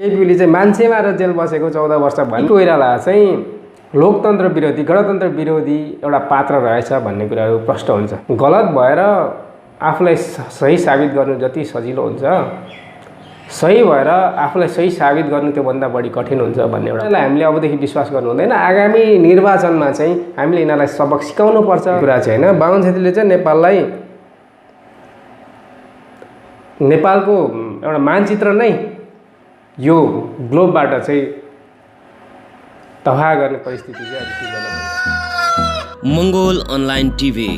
केपीले चाहिँ मान्छे मारेर जेल बसेको 14 वर्ष भन्ने कोइराला चाहिँ लोकतन्त्र विरोधी गणतन्त्र विरोधी एउटा पात्र रहेछ भन्ने कुराहरू प्रष्ट हुन्छ। गलत भएर आफूलाई सही साबित गर्नु जति सजिलो हुन्छ, सही भएर आफूलाई सही साबित गर्नु त्योभन्दा बढी कठिन हुन्छ भन्ने एउटा हामीले अबदेखि विश्वास गर्नु हुँदैन। आगामी निर्वाचनमा चाहिँ हामीले यिनीहरूलाई सबक सिकाउनु पर्छ कुरा चाहिँ हैन। बाहुन छेत्रीले चाहिँ नेपालको एउटा मानचित्र नै यो ग्लोबबाट चाहिँ तबाह गर्ने परिस्थिति चाहिँ अहिले सिर्जना। Mongol online TV.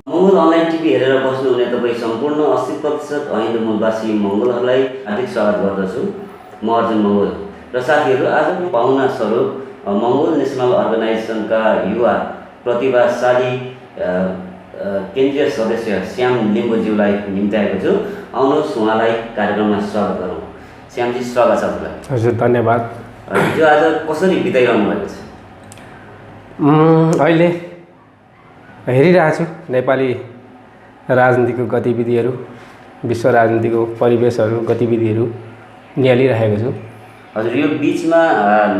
Mongol online TV हेरेर बस्नुहुने तपाईँ सम्पूर्ण 80% हिन्दू मूलवासी मंगोलहरूलाई हार्दिक स्वागत गर्दछु। म अर्जुन मंगोल र साथीहरू, आजको पाहुना स्वरूप मंगोल नेसनल अर्गनाइजेसनका युवा प्रतिभाशाली केन्द्रीय सदस्य श्याम लिम्बुज्यूलाई निम्त्याएको छु। आउनुहोस् उहाँलाई कार्यक्रममा स्वागत गरौँ। श्यामजी, स्वागत छ तपाईँलाई। हजुर, धन्यवाद। हिजो आज कसरी बिताइरहनु भएको छ? अहिले हेरिरहेको छु नेपाली राजनीतिको गतिविधिहरू, विश्व राजनीतिको परिवेशहरू, गतिविधिहरू निहालिरहेको छु। हजुर, यो बिचमा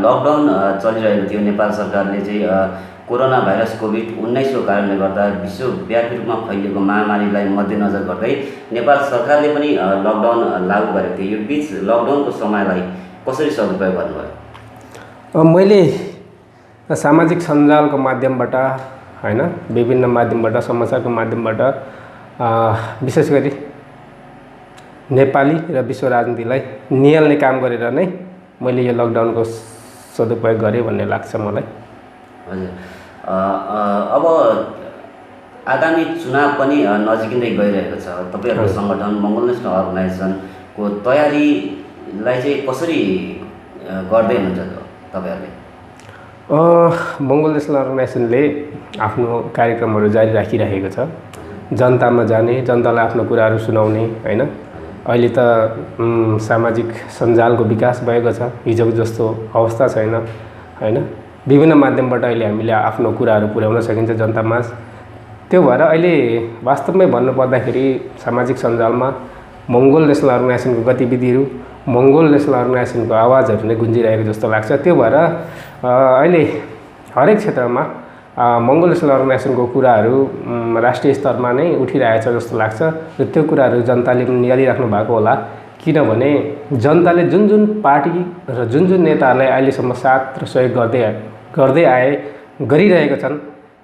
लकडाउन चलिरहेको थियो। नेपाल सरकारले चाहिँ कोरोना भाइरस कोभिड-19 को कारणले गर्दा विश्वव्यापी रूपमा फैलिएको महामारीलाई मध्यनजर गर्दै नेपाल सरकारले पनि लकडाउन लागू गरेको थियो। यो बिच लकडाउनको समयलाई कसरी सदुपयोग गर्नुभयो? मैले सामाजिक सञ्जालको माध्यमबाट हैन, विभिन्न माध्यमबाट, समाचारको माध्यमबाट विशेष गरी नेपाली र विश्व राजनीतिलाई निहाल्ने काम गरेर नै मैले यो लकडाउनको सदुपयोग गरेँ भन्ने लाग्छ मलाई। हजुर, अब आगामी चुनाव पनि नजिकिँदै गइरहेको छ। तपाईँहरूको सङ्गठन मंगोल नेसनल अर्गनाइजेसनको तयारीलाई चाहिँ कसरी गर्दै हुनुहुन्छ तपाईँहरूले? मंगोल नेसनल अर्गनाइजेसनले आफ्नो कार्यक्रमहरू जारी राखिरहेको छ। जनतामा जाने, जनतालाई आफ्नो कुराहरू सुनाउने हैन। अहिले त सामाजिक सञ्जालको विकास भएको छ, हिजोको जस्तो अवस्था छैन हैन। विभिन्न माध्यमबाट अहिले हामीले आफ्नो कुराहरू पुर्याउन सकिन्छ जनतामाझ। त्यो भएर अहिले वास्तवमै भन्नुपर्दाखेरि सामाजिक सञ्जालमा मंगोल नेसनल अर्गनाइजेसनको गतिविधिहरू, मंगोल नेसनल अर्गनाइजेसनको आवाजहरू नै गुन्जिरहेको जस्तो लाग्छ। त्यो भएर अहिले हरेक क्षेत्रमा मंगोल नेसनल अर्गनाइजेसनको कुराहरू राष्ट्रिय स्तरमा नै उठिरहेछ जस्तो लाग्छ र त्यो कुराहरू जनताले पनि निहालिराख्नु भएको होला। किनभने जनताले जुन जुन पार्टी र जुन जुन नेताहरूलाई अहिलेसम्म साथ र सहयोग गरिरहेका छन्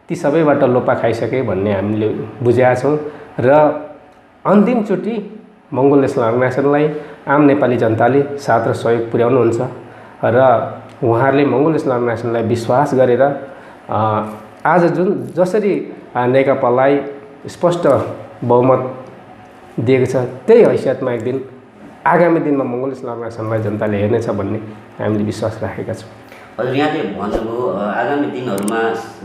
ती सबैबाट लोपा खाइसके भन्ने हामीले बुझेका छौँ र अन्तिमचोटि मंगोल नेसनल अर्गनाइजेसनलाई आम नेपाली जनताले साथ र सहयोग पुर्याउनुहुन्छ र उहाँहरूले मंगोल नेसनल अर्गनाइजेसनलाई विश्वास गरेर आज जसरी नेकपालाई स्पष्ट बहुमत दिएको छ, त्यही हैसियतमा एक दिन आगामी दिनमा मंगोल नेसनल अर्गनाइजेसनलाई जनताले हेर्नेछ भन्ने हामीले विश्वास राखेका छौँ। हजुर, यहाँले भन्नुभयो आगामी दिनहरूमा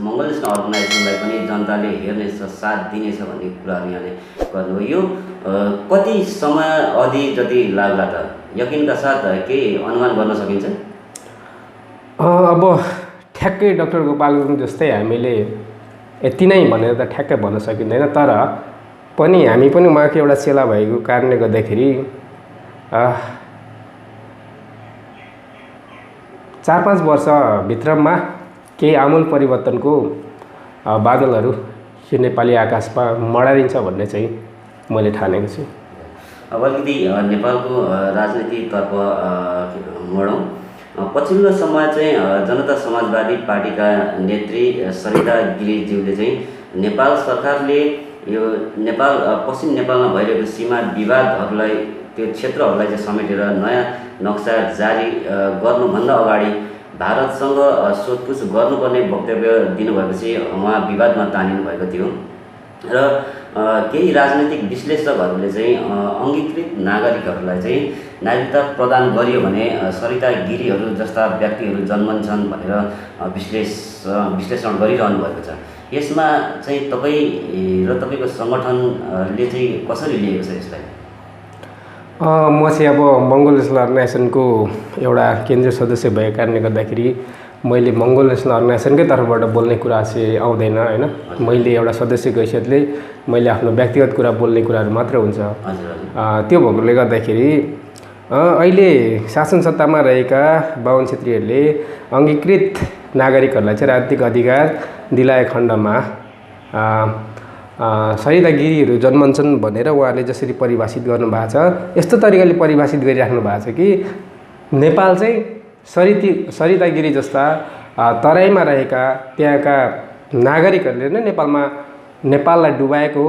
मंगोल नेसनल अर्गनाइजेसनलाई पनि जनताले हेर्नेछ, साथ दिनेछ भन्ने कुराहरू यहाँले गर्नुभयो। यो कति समय अवधि जति लाग्ला त? यकिनका साथ केही अनुमान गर्न सकिन्छ? अब ठ्याक्कै डाक्टर गोपाल गुरुङ जस्तै हामीले यति नै भनेर त ठ्याक्कै भन्न सकिँदैन। तर पनि हामी पनि उहाँको एउटा चेला भएको कारणले गर्दाखेरि 4-5 वर्षभित्रमा केही आमूल परिवर्तनको बादलहरू यो नेपाली आकाशमा मडारिन्छ भन्ने चाहिँ मैले ठानेको छु। अब अलिकति नेपालको राजनीतितर्फ मोडौँ। पछिल्लो समय चाहिँ जनता समाजवादी पार्टीका नेत्री सरिता गिरीज्यूले चाहिँ नेपाल सरकारले यो पश्चिम नेपालमा भइरहेको सीमा विवादहरूलाई, त्यो क्षेत्रहरूलाई चाहिँ समेटेर नयाँ नक्सा जारी गर्नुभन्दा अगाडि भारतसँग सोधपुछ गर्नुपर्ने वक्तव्य दिनुभएपछि उहाँ विवादमा तानिनु भएको थियो र केही राजनैतिक विश्लेषकहरूले चाहिँ अङ्गीकृत नागरिकहरूलाई चाहिँ नागरिकता प्रदान गरियो भने सरिता गिरीहरू जस्ता व्यक्तिहरू जन्मन्छन् भनेर विश्लेषण गरिरहनु भएको छ। यसमा चाहिँ तपाईँ र तपाईँको सङ्गठनले चाहिँ कसरी लिएको छ यसलाई? म चाहिँ अब मंगोल नेसनल अर्गनाइजेसनको एउटा केन्द्रीय सदस्य भएको कारणले गर्दाखेरि मैले मंगोल नेसनल अर्गनाइजेसनकै तर्फबाट बोल्ने कुरा चाहिँ आउँदैन हैन। मैले एउटा सदस्यको हैसियतले मैले आफ्नो व्यक्तिगत कुरा बोल्ने कुराहरू मात्र हुन्छ। त्यो भएकोले गर्दाखेरि अहिले शासन सत्तामा रहेका बाहुन क्षेत्रीहरूले अङ्गीकृत नागरिकहरूलाई चाहिँ राजनीतिक अधिकार दिलाए खण्डमा सरिता गिरीहरू जन्मन्छन् भनेर उहाँले जसरी परिभाषित गर्नुभएको छ यस्तो तरिकाले परिभाषित गरिराख्नु भएको छ कि नेपाल चाहिँ सरिता गिरी जस्ता तराईमा रहेका त्यहाँका नागरिकहरूले नै नेपाललाई डुबाएको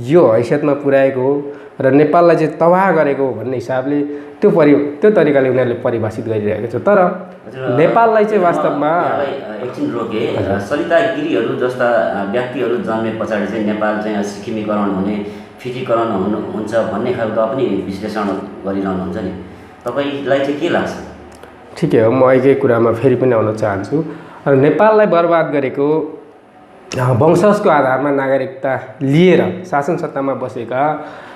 यो हैसियतमा पुर्याएको र नेपाललाई चाहिँ तबाह गरेको भन्ने हिसाबले त्यो तरिकाले उनीहरूले परिभाषित गरिरहेको छ। तर नेपाललाई चाहिँ वास्तवमा एकछिन रोके, सरिता गिरीहरू जस्ता व्यक्तिहरू जन्मे पछाडि चाहिँ नेपाल चाहिँ सिक्किमीकरण हुने, फिजीकरण हुन्छ भन्ने खालको पनि विश्लेषण गरिरहनुहुन्छ नि, तपाईँलाई चाहिँ के लाग्छ? ठिकै हो, म एकै कुरामा फेरि पनि आउन चाहन्छु। नेपाललाई बर्बाद गरेको वंशजको आधारमा नागरिकता लिएर शासन सत्तामा बसेका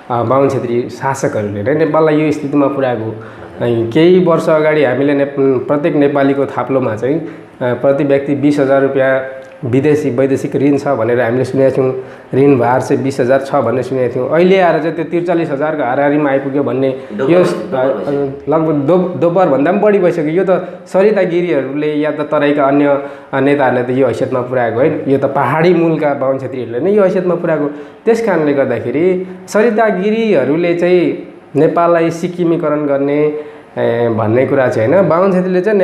बाहुन क्षेत्री शासकहरूले नै नेपाललाई यो स्थितिमा पुर्याएको। केही वर्ष अगाडि हामीले प्रत्येक नेपालीको थाप्लोमा चाहिँ प्रति व्यक्ति 20,000 रुपियाँ वैदेशिक ऋण छ भनेर हामीले सुनेका थियौँ। ऋण भार चाहिँ 20,000 छ भन्ने सुनेका थियौँ। अहिले आएर चाहिँ त्यो 43,000 को हाराहारीमा आइपुग्यो भन्ने यो लगभग दोब्बर भन्दा पनि बढी भइसक्यो। यो त सरिता गिरीहरूले या त तराईका अन्य नेताहरूले त यो हैसियतमा पुर्याएको होइन, यो त पहाडी मूलका बाहुन क्षेत्रीहरूले नै यो हैसियतमा पुर्याएको। त्यस कारणले गर्दाखेरि सरिता गिरीहरूले चाहिँ नेपाललाई सिक्किमीकरण गर्ने भन्ने कुरा चाहिँ होइन, बाहुन क्षेत्रीले चाहिँ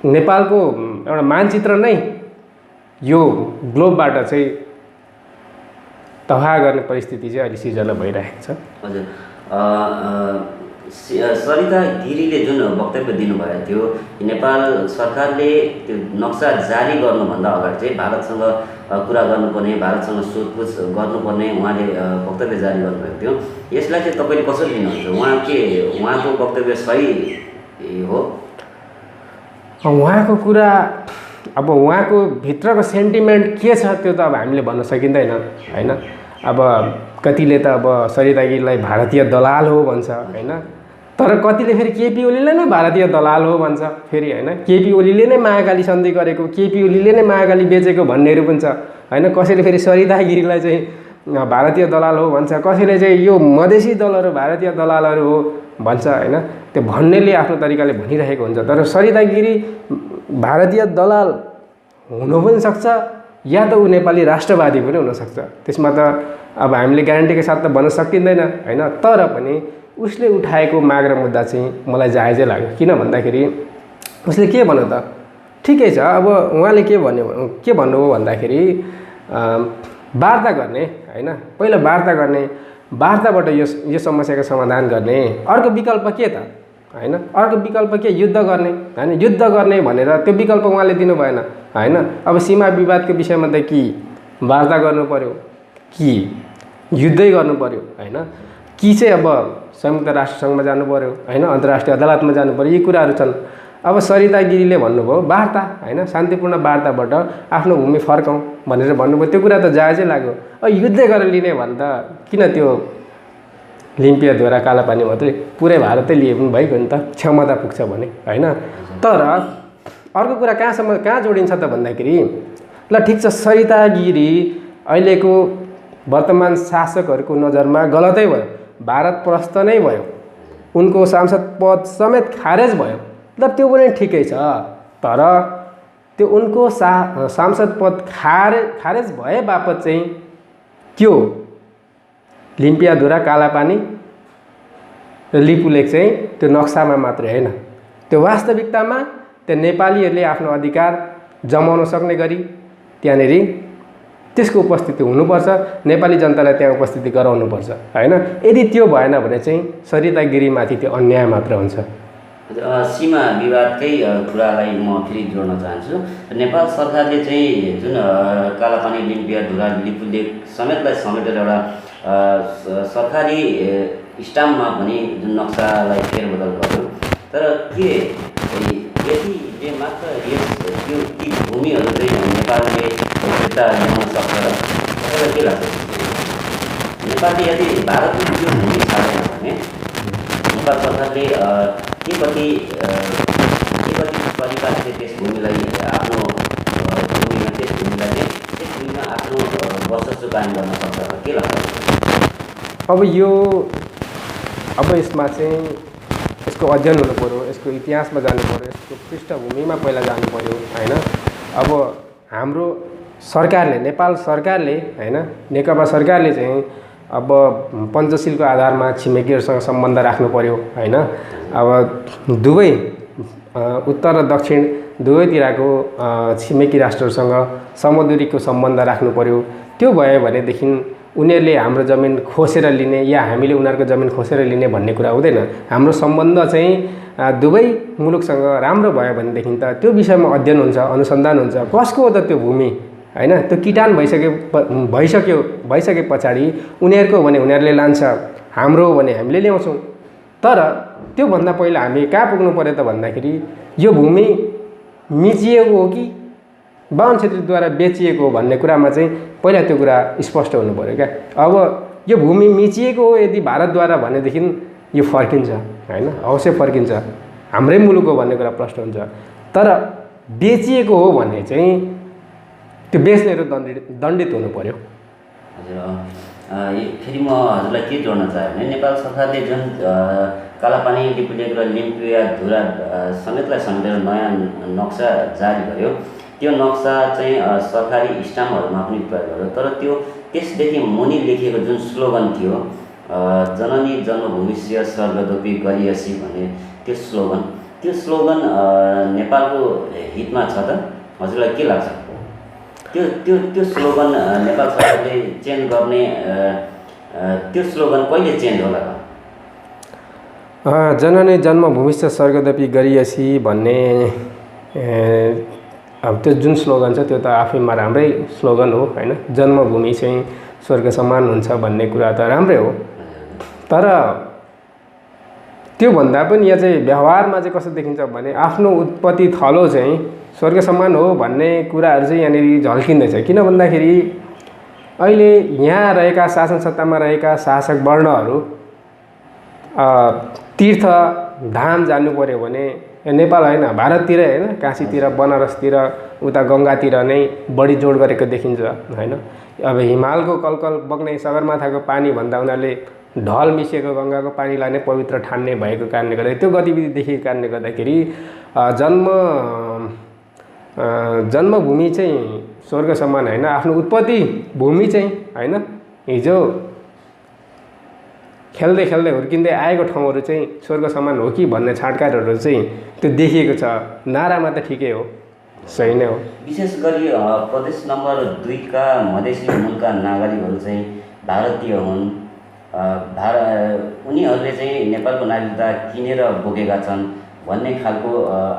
नेपालको एउटा मानचित्र नै यो ग्लोबबाट चाहिँ तबाह गर्ने परिस्थिति चाहिँ अहिले सिर्जना भइरहेको छ। हजुर, सरिता गिरीले जुन वक्तव्य दिनुभएको थियो, नेपाल सरकारले त्यो नक्सा जारी गर्नुभन्दा अगाडि चाहिँ भारतसँग कुरा गर्नुपर्ने, भारतसँग सोधपुछ गर्नुपर्ने उहाँले वक्तव्य जारी गर्नुभएको थियो। यसलाई चाहिँ तपाईँले कसरी लिनुहुन्छ? उहाँको वक्तव्य सही हो? उहाँको कुरा, अब उहाँको भित्रको सेन्टिमेन्ट के छ त्यो त अब हामीले भन्न सकिँदैन होइन। अब कतिले त अब सरिता गिरीलाई भारतीय दलाल हो भन्छ होइन, तर कतिले फेरि केपी ओलीलाई नै भारतीय दलाल हो भन्छ फेरि होइन। केपी ओलीले नै महाकाली सन्धि गरेको, केपी ओलीले नै महाकाली बेचेको भन्नेहरू पनि छ होइन। कसैले फेरि सरिता गिरीलाई चाहिँ भारतीय दलाल हो भन्छ, कसैले चाहिँ यो मधेसी दलहरू भारतीय दलालहरू हो भन्छ होइन। त्यो भन्नेले आफ्नो तरिकाले भनिरहेको हुन्छ, तर सरिता गिरी भारतीय दलाल हुनु पनि सक्छ या त ऊ नेपाली राष्ट्रवादी पनि हुनसक्छ। त्यसमा त अब हामीले ग्यारेन्टीको साथ त भन्न सकिँदैन होइन। तर पनि उसले उठाएको माग र मुद्दा चाहिँ मलाई जायजै लाग्यो। किन भन्दाखेरि उसले के भन्यो त, ठिकै छ, अब उहाँले के भन्नुभयो भन्दाखेरि वार्ता गर्ने होइन, पहिला वार्ता गर्ने, वार्ताबाट यो समस्याको समाधान गर्ने। अर्को विकल्प के त होइन, अर्को विकल्प के, युद्ध गर्ने होइन। युद्ध गर्ने भनेर त्यो विकल्प उहाँले दिनु भएन होइन। अब सीमा विवादको विषयमा त कि वार्ता गर्नु पर्यो कि युद्धै गर्नु पर्यो होइन, कि चाहिँ अब संयुक्त राष्ट्रसङ्घमा जानु पर्यो होइन, अन्तर्राष्ट्रिय अदालतमा जानु पर्यो, यी कुराहरू छन्। अब सरिता गिरीले भन्नुभयो वार्ता होइन, शान्तिपूर्ण वार्ताबाट आफ्नो भूमि फर्काउँ भनेर भन्नुभयो। त्यो कुरा त जायजै लाग्यो। अब युद्धै गरेर लिने भन्दा किन त्यो लिम्पियाद्वारा कालापानी मात्रै पुरै भारतै लिए पनि भइगयो नि त, क्षमता पुग्छ भने होइन। तर अर्को कुरा कहाँ जोडिन्छ त भन्दाखेरि, ल ठिक छ, सरिता गिरी अहिलेको वर्तमान शासकहरूको नजरमा गलतै भयो, भारत प्रस्थ नै भयो, उनको सांसद पद समेत खारेज भयो, ल त्यो पनि ठिकै छ। तर त्यो उनको सांसद पद खारेज भए बापत चाहिँ त्यो लिम्पियाधुरा कालापानी र लिपुलेक चाहिँ त्यो नक्सामा मात्रै होइन, त्यो वास्तविकतामा त्यो नेपालीहरूले आफ्नो अधिकार जमाउन सक्ने गरी त्यहाँनेरि त्यसको उपस्थिति हुनुपर्छ, नेपाली जनतालाई त्यहाँ उपस्थिति गराउनुपर्छ होइन। यदि त्यो भएन भने चाहिँ सरिता गिरीमाथि त्यो अन्याय मात्र हुन्छ। सीमा विवादकै कुरालाई म फेरि जोड्न चाहन्छु। नेपाल सरकारले चाहिँ जुन कालापानी, लिम्पियाधुरा, लिपुलेक समेतलाई समेटेर एउटा सरकारी स्टाम्पमा पनि जुन नक्सालाई फेरबदल गर्यो, तर के यतिले मात्र ती भूमिहरू चाहिँ नेपालले फिर्ता ल्याउन सक्छ र तपाईँलाई के लाग्छ? नेपालले यदि भारतको त्यो भूमि छाडेन भने नेपाल सरकारले के कति तरिकाले त्यस भूमिलाई आफ्नो भूमिमा त्यस भूमिमा आफ्नो वर्चस्व कायम गर्न सक्छ, के लाग्छ? अब यो अब यसमा चाहिँ यसको अध्ययन हुनु पऱ्यो, यसको इतिहासमा जानु पऱ्यो, यसको पृष्ठभूमिमा पहिला जानु पऱ्यो होइन। अब हाम्रो सरकारले, नेपाल सरकारले होइन, नेकपा सरकारले चाहिँ अब पञ्चशीलको आधारमा छिमेकीहरूसँग सम्बन्ध राख्नु पऱ्यो होइन। अब दुवै उत्तर र दक्षिण दुवैतिरको छिमेकी राष्ट्रहरूसँग समदूरीको सम्बन्ध राख्नु पऱ्यो। त्यो भयो भनेदेखि उनीहरूले हाम्रो जमिन खोसेर लिने या हामीले उनीहरूको जमिन खोसेर लिने भन्ने कुरा हुँदैन। हाम्रो सम्बन्ध चाहिँ दुवै मुलुकसँग राम्रो भयो भनेदेखि त त्यो विषयमा अध्ययन हुन्छ, अनुसन्धान हुन्छ। कसको हो त त्यो भूमि होइन, त्यो किटान भइसके पछाडि उनीहरूको भने उनीहरूले लान्छ, हाम्रो हो भने हामीले ल्याउँछौँ। तर त्योभन्दा पहिला हामी कहाँ पुग्नु पऱ्यो त भन्दाखेरि यो भूमि मिचिएको हो कि बाहुन क्षेत्रीद्वारा बेचिएको हो भन्ने कुरामा चाहिँ पहिला त्यो कुरा स्पष्ट हुनु पऱ्यो क्या। अब यो भूमि मिचिएको हो यदि भारतद्वारा भनेदेखि यो फर्किन्छ होइन, अवश्य फर्किन्छ, हाम्रै मुलुक हो भन्ने कुरा प्रश्न हुन्छ। तर बेचिएको हो भने चाहिँ त्यो बेच्नेहरू दण्डित हुनु पऱ्यो। हजुर, फेरि म हजुरलाई के जोड्न चाहेँ भने नेपाल सरकारले जुन कालापानी, लिपुलेक र लिम्पुया धुरा समेतलाई समेटेर नयाँ नक्सा जारी गर्यो, त्यो नक्सा चाहिँ सरकारी स्टाम्पहरूमा पनि प्रयोग गर्यो। तर त्यो त्यसदेखि मुनि लेखिएको जुन स्लोगन थियो, जननी जन्मभूमिस्य स्वर्गदोपी गरियसी भन्ने त्यो स्लोगन नेपालको हितमा छ त? हजुरलाई के लाग्छ? त्यो स्लोगन नेपाल सरकारले चेन्ज गर्ने, त्यो स्लोगन कहिले चेन्ज होला त? जननी जन्मभूमिस्य स्वर्गदोपी गरियसी भन्ने अब त्यो जुन स्लोगन छ त्यो त आफैमा राम्रै स्लोगन हो होइन। जन्मभूमि चाहिँ स्वर्ग समान हुन्छ भन्ने कुरा त राम्रै हो। तर त्योभन्दा पनि यहाँ चाहिँ व्यवहारमा चाहिँ कस्तो देखिन्छ भने आफ्नो उत्पत्ति थलो चाहिँ स्वर्ग समान हो भन्ने कुराहरू चाहिँ यहाँनिर झल्किँदैछ। किन भन्दाखेरि अहिले यहाँ रहेका शासन सत्तामा रहेका शासक वर्णहरू तीर्थ धाम जानु पर्यो भने नेपाल होइन, भारततिर होइन, काशीतिर, बनारसतिर, उता गङ्गातिर नै बढी जोड गरेको देखिन्छ होइन। अब हिमालको कलकल बग्ने सगरमाथाको पानी भन्दा उनीहरूले ढल मिसिएको गङ्गाको पानीलाई नै पवित्र ठान्ने भएको कारणले गर्दा, त्यो गतिविधि देखेको कारणले गर्दाखेरि जन्मभूमि चाहिँ स्वर्ग समान होइन, आफ्नो उत्पत्ति भूमि चाहिँ होइन, हिजो खेल्दै खेल्दै हुर्किँदै आएको ठाउँहरू चाहिँ स्वर्ग समान हो कि भन्ने छाँटकाइहरू चाहिँ त्यो देखिएको छ। नारामा त ठिकै हो, सही नै हो। विशेष गरी प्रदेश नम्बर 2 का मधेसी मूलका नागरिकहरू चाहिँ भारतीय हुन्, उनीहरूले चाहिँ नेपालको नागरिकता किनेर बोकेका छन् भन्ने खालको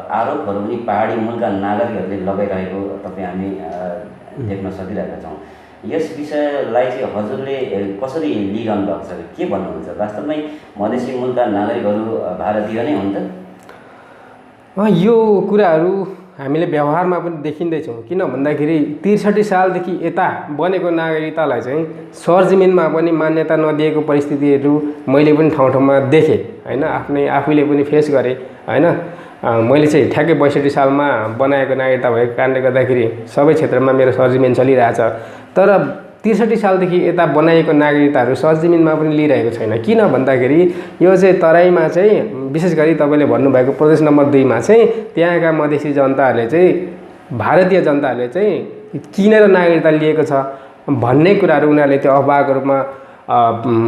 आरोपहरू पनि पहाडी मूलका नागरिकहरूले लगाइरहेको हामी देख्न सकिरहेका छौँ। यस विषयलाई चाहिँ हजुरले कसरी लिइरहनु भएको छ, के भन्नुहुन्छ? वास्तवमै मधेसी मूलका नागरिकहरू भारतीय नै हुन् त? यो कुराहरू हामीले व्यवहारमा पनि देखिँदैछौँ। किन भन्दाखेरि 63 सालदेखि यता बनेको नागरिकतालाई चाहिँ सरजमिनमा पनि मान्यता नदिएको परिस्थितिहरू मैले पनि ठाउँ ठाउँमा देखेँ होइन, आफूले पनि फेस गरेँ होइन। मैले चाहिँ ठ्याक्कै 62 सालमा बनाएको नागरिकता भएको कारणले गर्दाखेरि सबै क्षेत्रमा मेरो सरजमिन चलिरहेछ। तर 63 सालदेखि यता बनाइएको नागरिकताहरू सरजमिनमा पनि लिइरहेको छैन। किन भन्दाखेरि यो चाहिँ तराईमा चाहिँ विशेष गरी तपाईँले भन्नुभएको प्रदेश नम्बर 2 मा चाहिँ त्यहाँका मधेसी जनताहरूले चाहिँ, भारतीय जनताहरूले चाहिँ किनेर नागरिकता लिएको छ भन्ने कुराहरू उनीहरूले त्यो अफवाहको रूपमा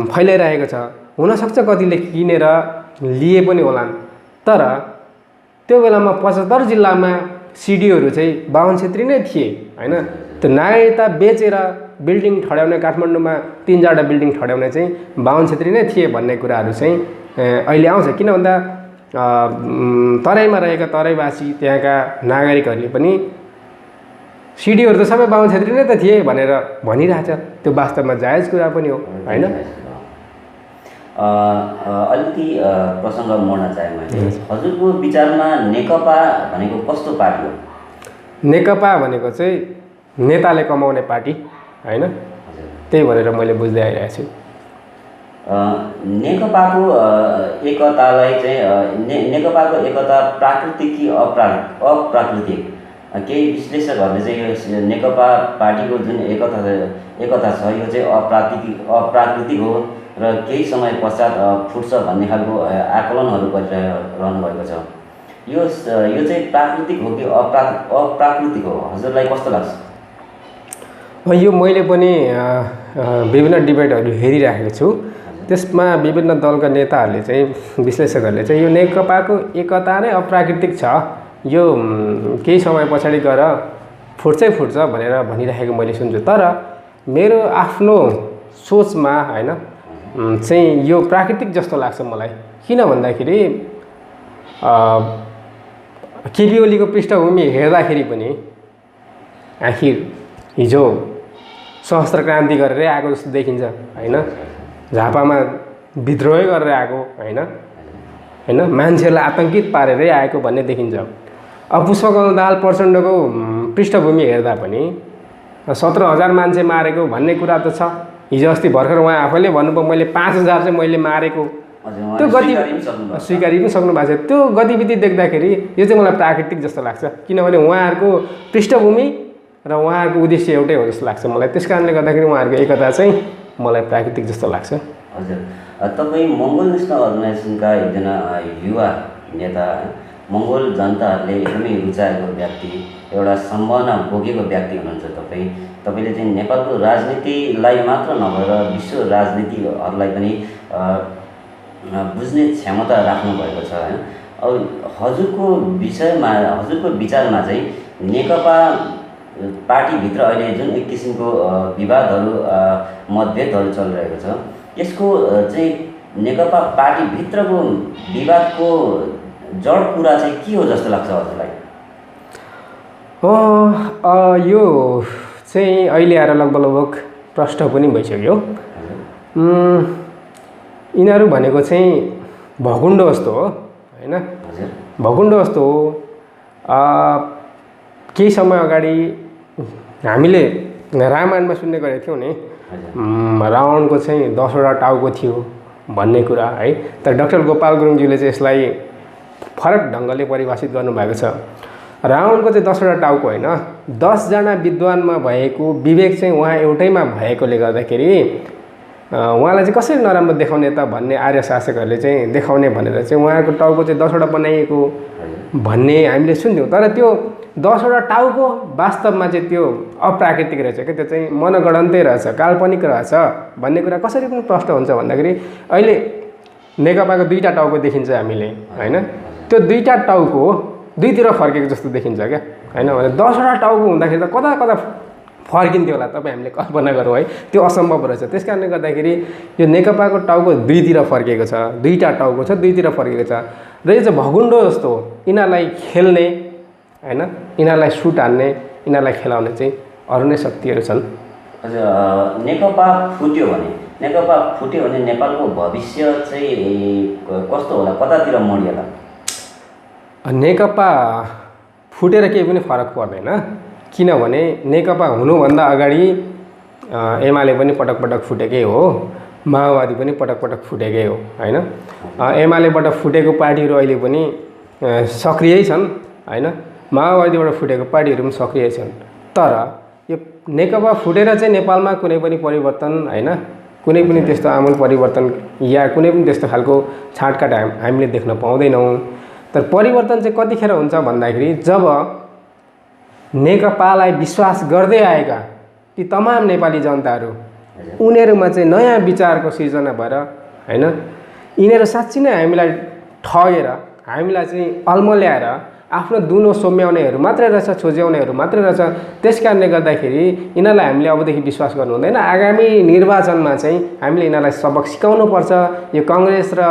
फैलाइरहेको छ। हुनसक्छ कतिले किनेर लिए पनि होलान्, तर त्यो बेलामा 75 जिल्लामा सिडिओहरू चाहिँ बाहुन क्षेत्री नै थिए होइन। त्यो नागरिकता बेचेर बिल्डिङ ठड्याउने, काठमाडौँमा 3-4 बिल्डिङ ठड्याउने चाहिँ बाहुन क्षेत्री नै थिए भन्ने कुराहरू चाहिँ अहिले आउँछ। किन भन्दा तराईमा रहेका तराईवासी त्यहाँका नागरिकहरूले पनि सिडिओहरू त सबै बाहुन क्षेत्री नै त थिए भनेर भनिरहेछ। त्यो वास्तवमा जायज कुरा पनि हो होइन। अलिकति प्रसङ्ग मोड्न चाहे मैले, हजुरको विचारमा नेकपा भनेको कस्तो पार्टी हो? नेकपा भनेको चाहिँ नेताले कमाउने पार्टी होइन, त्यही भनेर मैले बुझ्दै आइरहेको छु। नेकपाको एकतालाई चाहिँ नेकपाको एकता प्राकृतिक कि अप्राकृतिक? केही विश्लेषकहरूले चाहिँ यो नेकपा पार्टीको जुन एकता छ यो चाहिँ अप्राकृतिक हो र केही समय पश्चात फुट्छ भन्ने खालको आकलनहरू गरिरहनु भएको छ। यो चाहिँ प्राकृतिक हो कि अप्राकृतिक हो, हजुरलाई कस्तो लाग्छ? यो मैले पनि विभिन्न डिबेटहरू हेरिराखेको छु। त्यसमा विभिन्न दलका नेताहरूले चाहिँ, विश्लेषकहरूले चाहिँ यो नेकपाको एकता नै अप्राकृतिक छ, यो केही समय पछाडि गएर फुट्छ भनेर भनिरहेको मैले सुन्छु। तर मेरो आफ्नो सोचमा होइन चाहिँ यो प्राकृतिक जस्तो लाग्छ मलाई। किन भन्दाखेरि केपी ओलीको पृष्ठभूमि हेर्दाखेरि पनि आखिर हिजो सशस्त्र क्रान्ति गरेरै आएको जस्तो देखिन्छ होइन, झापामा विद्रोह गरेर आएको होइन, मान्छेहरूलाई आतङ्कित पारेरै आएको भन्ने देखिन्छ। अब पुष्पकमल दाहाल प्रचण्डको पृष्ठभूमि हेर्दा पनि 17,000 मान्छे मारेको भन्ने कुरा त छ। हिजो अस्ति भर्खर उहाँ आफैले भन्नुभयो मैले 5,000 चाहिँ मैले मारेको, त्यो स्वीकारी पनि सक्नु भएको छ। त्यो गतिविधि देख्दाखेरि यो चाहिँ मलाई प्राकृतिक जस्तो लाग्छ, किनभने उहाँहरूको पृष्ठभूमि र उहाँहरूको उद्देश्य एउटै हो जस्तो लाग्छ मलाई। त्यस कारणले गर्दाखेरि उहाँहरूको एकता चाहिँ मलाई प्राकृतिक जस्तो लाग्छ। हजुर, तपाईँ मङ्गोल नेसनल अर्गनाइजेसनका एकजना युवा नेता, मङ्गोल जनताहरूले एकदमै रुचाएको व्यक्ति, एउटा सम्भावना बोकेको व्यक्ति हुनुहुन्छ तपाईँले चाहिँ नेपालको राजनीतिलाई मात्र नभएर विश्व राजनीतिहरूलाई पनि बुझ्ने क्षमता राख्नुभएको छ होइन। अब हजुरको विचारमा चाहिँ नेकपा पार्टीभित्र अहिले जुन एक किसिमको विवादहरू मतभेदहरू चलिरहेको छ, यसको चाहिँ नेकपा पार्टीभित्रको विवादको जड कुरा चाहिँ के हो जस्तो लाग्छ हजुरलाई? यो चाहिँ अहिले आएर लगभग प्रष्ट पनि भइसक्यो। यिनीहरू भनेको चाहिँ भकुण्डो जस्तो हो होइन, भकुण्डो जस्तो हो। केही समय अगाडि हामीले रामायणमा सुन्ने गरेको थियौँ नि, रावणको चाहिँ 10वटा टाउको थियो भन्ने कुरा है। तर डाक्टर गोपाल गुरुङज्यूले चाहिँ यसलाई फरक ढङ्गले परिभाषित गर्नुभएको छ। रावणको चाहिँ 10वटा टाउको होइन, 10 जना विद्वानमा भएको विवेक चाहिँ उहाँ एउटैमा भएकोले गर्दाखेरि उहाँलाई चाहिँ कसरी नराम्रो देखाउने त भन्ने आर्य शासकहरूले चाहिँ देखाउने भनेर चाहिँ उहाँको टाउको चाहिँ 10वटा बनाइएको भन्ने हामीले सुन्थ्यौँ। तर त्यो 10वटा टाउको वास्तवमा चाहिँ त्यो अप्राकृतिक रहेछ क्या, त्यो चाहिँ मनगढन्तै रहेछ, काल्पनिक रहेछ भन्ने कुरा कसरी पनि प्रष्ट हुन्छ भन्दाखेरि अहिले नेकपाको 2टा टाउको देखिन्छ हामीले होइन। त्यो 2टा टाउको दुईतिर फर्केको जस्तो देखिन्छ क्या होइन। भने 10वटा टाउको हुँदाखेरि त कता कता फर्किन्थ्यो होला, तपाईँ हामीले कल्पना गरौँ है, त्यो असम्भव रहेछ। त्यस कारणले गर्दाखेरि यो नेकपाको टाउको 2तिर फर्केको छ, 2टा टाउको छ, 2तिर फर्केको छ र यो चाहिँ भकुण्डो जस्तो हो। यिनीहरूलाई खेल्ने होइन, यिनीहरूलाई सुट हान्ने, यिनीहरूलाई खेलाउने चाहिँ अरू नै शक्तिहरू छन्। हजुर, नेकपा फुट्यो भने नेपालको भविष्य चाहिँ कस्तो होला, कतातिर मोडिएला? नेकपा फुटेर केही पनि फरक पर्दैन, किनभने नेकपा हुनुभन्दा अगाडि एमाले पनि पटक पटक फुटेकै हो, माओवादी पनि पटक पटक फुटेकै हो होइन। एमालेबाट फुटेको पार्टीहरू अहिले पनि सक्रिय छन् होइन, माओवादीबाट फुटेको पार्टीहरू पनि सक्रिय छन्। तर यो नेकपा फुटेर चाहिँ नेपालमा कुनै पनि परिवर्तन होइन, कुनै पनि त्यस्तो आमूल परिवर्तन या कुनै पनि त्यस्तो खालको छाँटकाट हामीले देख्न पाउँदैनौँ। तर परिवर्तन चाहिँ कतिखेर हुन्छ भन्दाखेरि जब नेकपालाई विश्वास गर्दै आएका ती तमाम नेपाली जनताहरू, उनीहरूमा चाहिँ नयाँ विचारको सिर्जना भएर होइन, यिनीहरू साँच्ची नै हामीलाई ठगेर हामीलाई चाहिँ अल्मल्याएर आफ्नो दुनो सोम्याउनेहरू मात्रै रहेछ, छोज्याउनेहरू मात्रै रहेछ। त्यस कारणले गर्दाखेरि यिनीहरूलाई हामीले अबदेखि विश्वास गर्नु हुँदैन। आगामी निर्वाचनमा चाहिँ हामीले यिनीहरूलाई सबक सिकाउनुपर्छ। यो कङ्ग्रेस र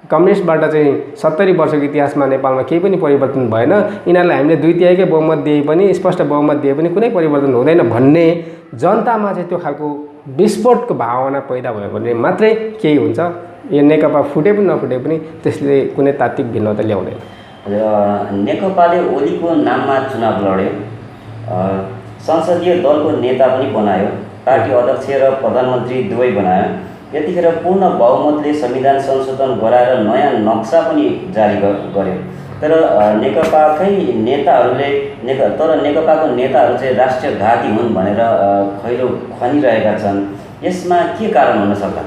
कम्युनिस्टबाट चाहिँ 70 वर्षको इतिहासमा नेपालमा केही पनि परिवर्तन भएन, यिनीहरूलाई हामीले 2/3 बहुमत दिए पनि, स्पष्ट बहुमत दिए पनि कुनै परिवर्तन हुँदैन भन्ने जनतामा चाहिँ त्यो खालको विस्फोटको भावना पैदा भयो भने मात्रै केही हुन्छ। यो नेकपा फुटे पनि नफुटे पनि त्यसले कुनै तात्विक भिन्नता ल्याउँदैन। नेकपाले ओलीको नाममा चुनाव लड्यो, संसदीय दलको नेता पनि बनायो, पार्टी अध्यक्ष र प्रधानमन्त्री दुवै बनायो। यतिखेर पूर्ण बहुमतले संविधान संशोधन गराएर नयाँ नक्सा पनि जारी गर्यो। तर नेकपाको नेताहरू चाहिँ राष्ट्रघाती हुन् भनेर खैरो खनिरहेका छन्। यसमा के कारण हुन सक्ला?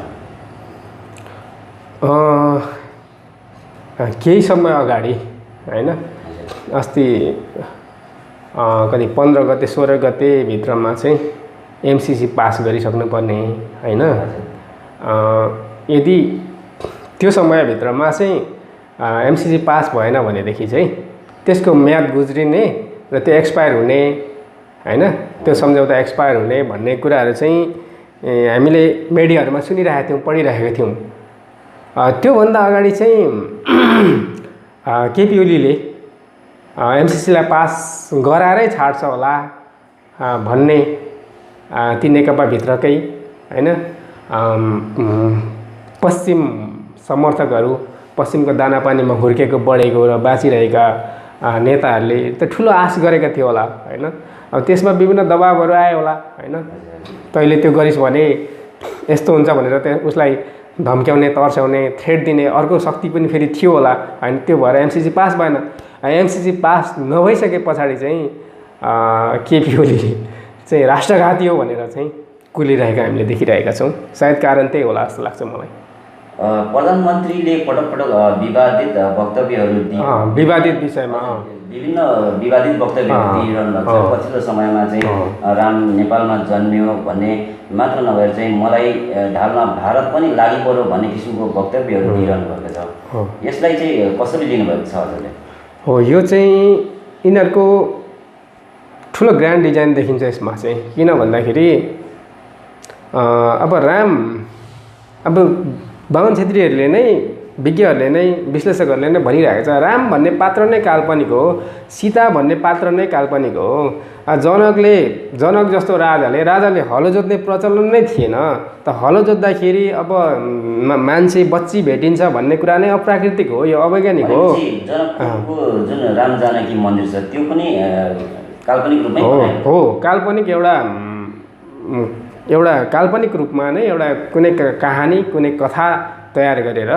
केही समय अगाडि होइन अस्ति कति 15 गते 16 गते भित्रमा चाहिँ एमसिसी पास गरिसक्नुपर्ने होइन। यदि त्यो समयभित्रमा चाहिँ एमसिसी पास भएन भनेदेखि चाहिँ त्यसको म्याद गुज्रिने र त्यो एक्सपायर हुने होइन, त्यो सम्झौता एक्सपायर हुने भन्ने कुराहरू चाहिँ हामीले मिडियाहरूमा सुनिरहेका थियौँ, पढिरहेका थियौँ। त्योभन्दा अगाडि चाहिँ केपी ओलीले एमसिसीलाई पास गराएरै छाड्छ होला भन्ने ती नेकपाभित्रकै होइन पश्चिम समर्थकहरू, पश्चिमको दानापानीमा हुर्केको बढेको र बाँचिरहेका नेताहरूले त ठुलो आश गरेका थियो होला होइन। अब त्यसमा विभिन्न दबाबहरू आयो होला होइन, तैँले त्यो गरिस् भने यस्तो हुन्छ भनेर त्यहाँ उसलाई धम्क्याउने, तर्साउने, थ्रेट दिने अर्को शक्ति पनि फेरि थियो होला होइन। त्यो भएर एमसिसी पास भएन। एमसिसी पास नभइसके पछाडि चाहिँ केपी ओली चाहिँ राष्ट्रघाती हो भनेर चाहिँ कुलिरहेका हामीले देखिरहेका छौँ। सायद कारण त्यही होला जस्तो लाग्छ मलाई। प्रधानमन्त्रीले पटक पटक विवादित वक्तव्यहरू विवादित विषयमा विभिन्न विवादित वक्तव्यहरू दिइरहनु भएको छ। पछिल्लो समयमा चाहिँ राम नेपालमा जन्मियो भन्ने मात्र नभएर चाहिँ मलाई ढालमा भारत पनि लागि पर्यो भन्ने किसिमको वक्तव्यहरू दिइरहनु भएको छ। यसलाई चाहिँ कसरी लिनुभएको छ हजुरले? हो, यो चाहिँ यिनीहरूको ठुलो ग्रान्ड डिजाइन देखिन्छ यसमा चाहिँ। किन भन्दाखेरि अब बामन छेत्रीहरूले नै, विज्ञहरूले नै, विश्लेषकहरूले नै भनिरहेको छ राम भन्ने पात्र नै काल्पनिक हो, सीता भन्ने पात्र नै काल्पनिक हो। जनक जस्तो राजाले हलो जोत्ने प्रचलन नै थिएन। त हलो जोत्दाखेरि अब मान्छे बच्ची भेटिन्छ भन्ने कुरा नै अप्राकृतिक हो, यो अवैज्ञानिक हो। जनकपुरको जुन राम जानकी मन्दिर छ त्यो पनि काल्पनिक रूपमै हो, काल्पनिक एउटा काल्पनिक रूपमा नै एउटा कुनै कहानी, कुनै कथा तयार गरेर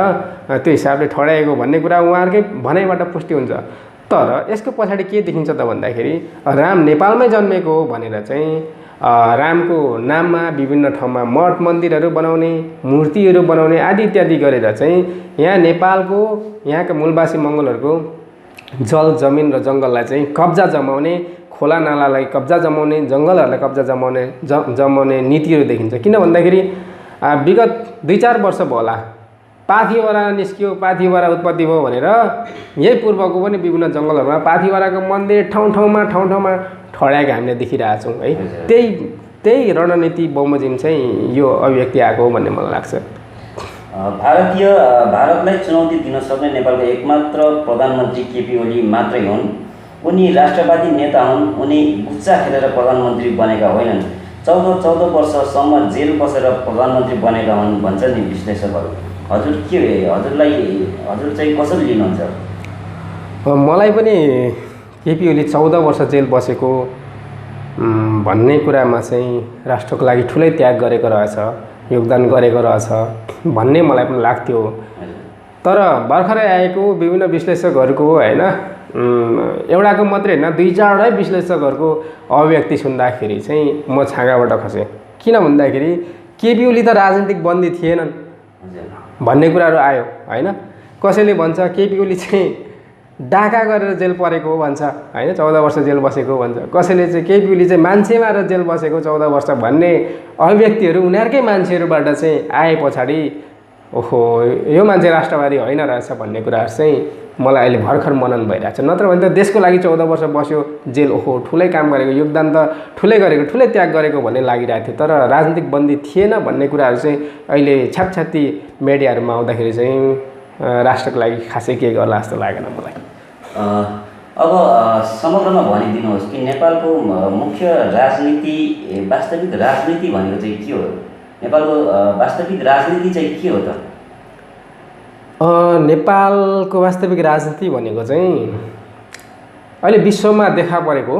त्यो हिसाबले ठड्याएको भन्ने कुरा उहाँहरूकै भनाइबाट पुष्टि हुन्छ। तर यसको पछाडि के देखिन्छ त भन्दाखेरि राम नेपालमै जन्मेको हो भनेर चाहिँ रामको नाममा विभिन्न ठाउँमा मठ मन्दिरहरू बनाउने, मूर्तिहरू बनाउने आदि इत्यादि गरेर चाहिँ यहाँ नेपालको, यहाँका मूलवासी मङ्गोलहरूको जल, जमिन र जङ्गललाई चाहिँ कब्जा जमाउने, खोला नालालाई कब्जा जमाउने, जङ्गलहरूलाई कब्जा जमाउने नीतिहरू देखिन्छ। किन भन्दाखेरि विगत 2-4 वर्ष भयो होला पाथिभरा निस्कियो, पाथिभरा उत्पत्ति भयो भनेर यही पूर्वको पनि विभिन्न जङ्गलहरूमा पाथिभराको मन्दिर ठाउँ ठाउँमा ठड्याएको हामीले देखिरहेछौँ है। त्यही रणनीति बमोजिम चाहिँ यो अभिव्यक्ति आएको हो भन्ने मलाई लाग्छ। भारतलाई चुनौती दिन सक्ने नेपालको एकमात्र प्रधानमन्त्री केपी ओली मात्रै हुन्। उनी राष्ट्रवादी नेता हुन्। उनी गुच्चा खेलेर प्रधानमन्त्री बनेका होइनन्। 14 वर्षसम्म जेल बसेर प्रधानमन्त्री बनेका हुन् भन्छ नि विश्लेषकहरू। हजुर चाहिँ कसरी लिनुहुन्छ? मलाई पनि केपी ओली 14 वर्ष जेल बसेको भन्ने कुरामा चाहिँ राष्ट्रको लागि ठुलै त्याग गरेको रहेछ, योगदान गरेको रहेछ भन्ने मलाई पनि लाग्थ्यो। तर भर्खरै आएको विभिन्न विश्लेषकहरूको होइन, एउटाको मात्रै होइन 2-4 विश्लेषकहरूको अभिव्यक्ति सुन्दाखेरि चाहिँ म छाँगाबाट खसेँ। किन भन्दाखेरि केपी ओली त राजनीतिक बन्दी थिएनन् भन्ने कुराहरू आयो होइन। कसैले भन्छ केपी ओली चाहिँ डाका गरेर जेल परेको हो भन्छ होइन, 14 वर्ष जेल बसेको भन्छ। कसैले चाहिँ केपी ओली चाहिँ मान्छे मारेर जेल बसेको 14 वर्ष भन्ने अभिव्यक्तिहरू उनीहरूकै मान्छेहरूबाट चाहिँ आए पछाडि ओहो यो मान्छे राष्ट्रवादी होइन रहेछ भन्ने कुराहरू चाहिँ मलाई अहिले भर्खर मनन भइरहेछ। नत्र भने त देशको लागि 14 वर्ष बस्यो जेल, ओहो ठुलै काम गरेको, योगदान त ठुलै गरेको, ठुलै त्याग गरेको भन्ने लागिरहेको थियो। तर राजनीतिक बन्दी थिएन भन्ने कुराहरू चाहिँ अहिले छ्यापछ्याप्ती मिडियाहरूमा आउँदाखेरि चाहिँ राष्ट्रको लागि खासै केही गर्ला जस्तो लागेन मलाई। अब समग्रमा भनिदिनुहोस् कि नेपालको मुख्य राजनीति, वास्तविक राजनीति भनेको चाहिँ के हो? नेपालको वास्तविक राजनीति चाहिँ के हो त? नेपालको वास्तविक राजनीति भनेको चाहिँ अहिले विश्वमा देखा परेको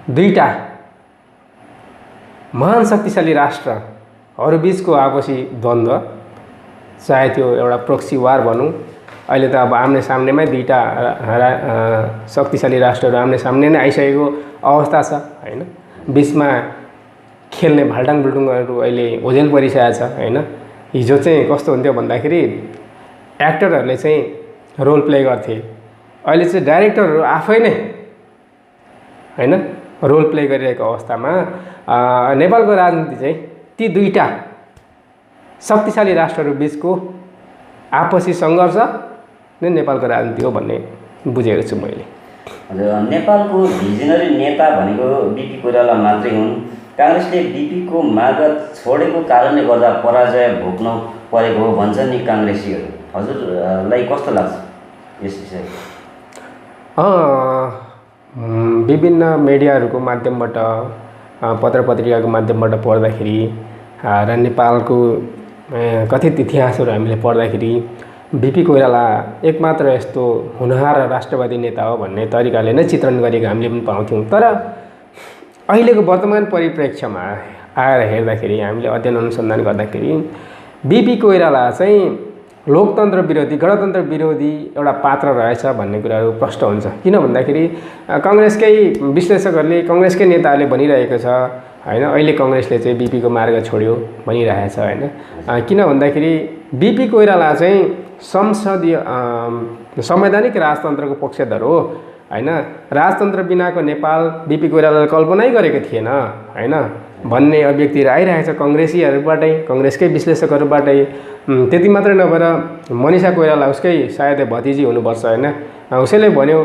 2टा महान शक्तिशाली राष्ट्रहरू बिचको आपसी द्वन्द्व, चाहे त्यो एउटा प्रोक्सी वार भनौँ। अहिले त अब आम्ने सामनेमै 2टा शक्तिशाली राष्ट्रहरू आम्ने सामने नै आइसकेको अवस्था छ होइन। बिचमा खेल्ने भाल्टाङ बुल्टुङहरू अहिले ओझेल परिसकेको छ होइन। हिजो चाहिँ कस्तो हुन्थ्यो भन्दाखेरि एक्टरहरूले चाहिँ रोल प्ले गर्थे, अहिले चाहिँ डाइरेक्टरहरू आफै नै हैन रोल प्ले गरिरहेको अवस्थामा नेपालको राजनीति चाहिँ ती दुईटा शक्तिशाली राष्ट्रहरू बीचको आपसी सङ्घर्ष नै नेपालको राजनीति हो भन्ने बुझेको छु मैले। हजुर, नेपालको भिजनरी नेता भनेको बिपी कोइराला मात्रै हुन्। काङ्ग्रेसले बिपीको मार्ग छोडेको कारणले गर्दा पराजय भोग्न परेको हो भन्छन् नि काङ्ग्रेसीहरू। हजुरलाई कस्तो लाग्छ यस विषयमा? विभिन्न मिडियाहरूको माध्यमबाट पत्र पत्रिकाको माध्यमबाट पढ्दाखेरि र नेपालको कथित इतिहासहरू हामीले पढ्दाखेरि बिपी कोइराला एकमात्र यस्तो हुनहार राष्ट्रवादी नेता हो भन्ने तरिकाले नै चित्रण गरेको हामीले पनि पाउँथ्यौँ। तर अहिलेको वर्तमान परिप्रेक्ष्यमा आएर हेर्दाखेरि हामीले अध्ययन अनुसन्धान गर्दाखेरि बिपी कोइराला चाहिँ लोकतन्त्र विरोधी गणतन्त्र विरोधी एउटा पात्र रहेछ भन्ने कुराहरू प्रष्ट हुन्छ। किन भन्दाखेरि काङ्ग्रेसकै विश्लेषकहरूले काङ्ग्रेसकै नेताहरूले भनिरहेको छ हैन, अहिले काङ्ग्रेसले चाहिँ बिपीको मार्ग छोड्यो भनिरहेछ हैन। किन भन्दाखेरि बिपी कोइराला चाहिँ संसदीय संवैधानिक राजतन्त्रको पक्षधर हो हैन। राजतन्त्र बिनाको नेपाल बिपी कोइरालाले कल्पनै गरेको थिएन हैन भन्ने अभिव्यक्तिहरू आइरहेछ काङ्ग्रेसीहरूबाटै, काङ्ग्रेसकै विश्लेषकहरूबाटै। त्यति मात्रै नभएर मनिषा कोइराला उसकै सायद भतिजी हुनुपर्छ हैन, उसैले भन्यो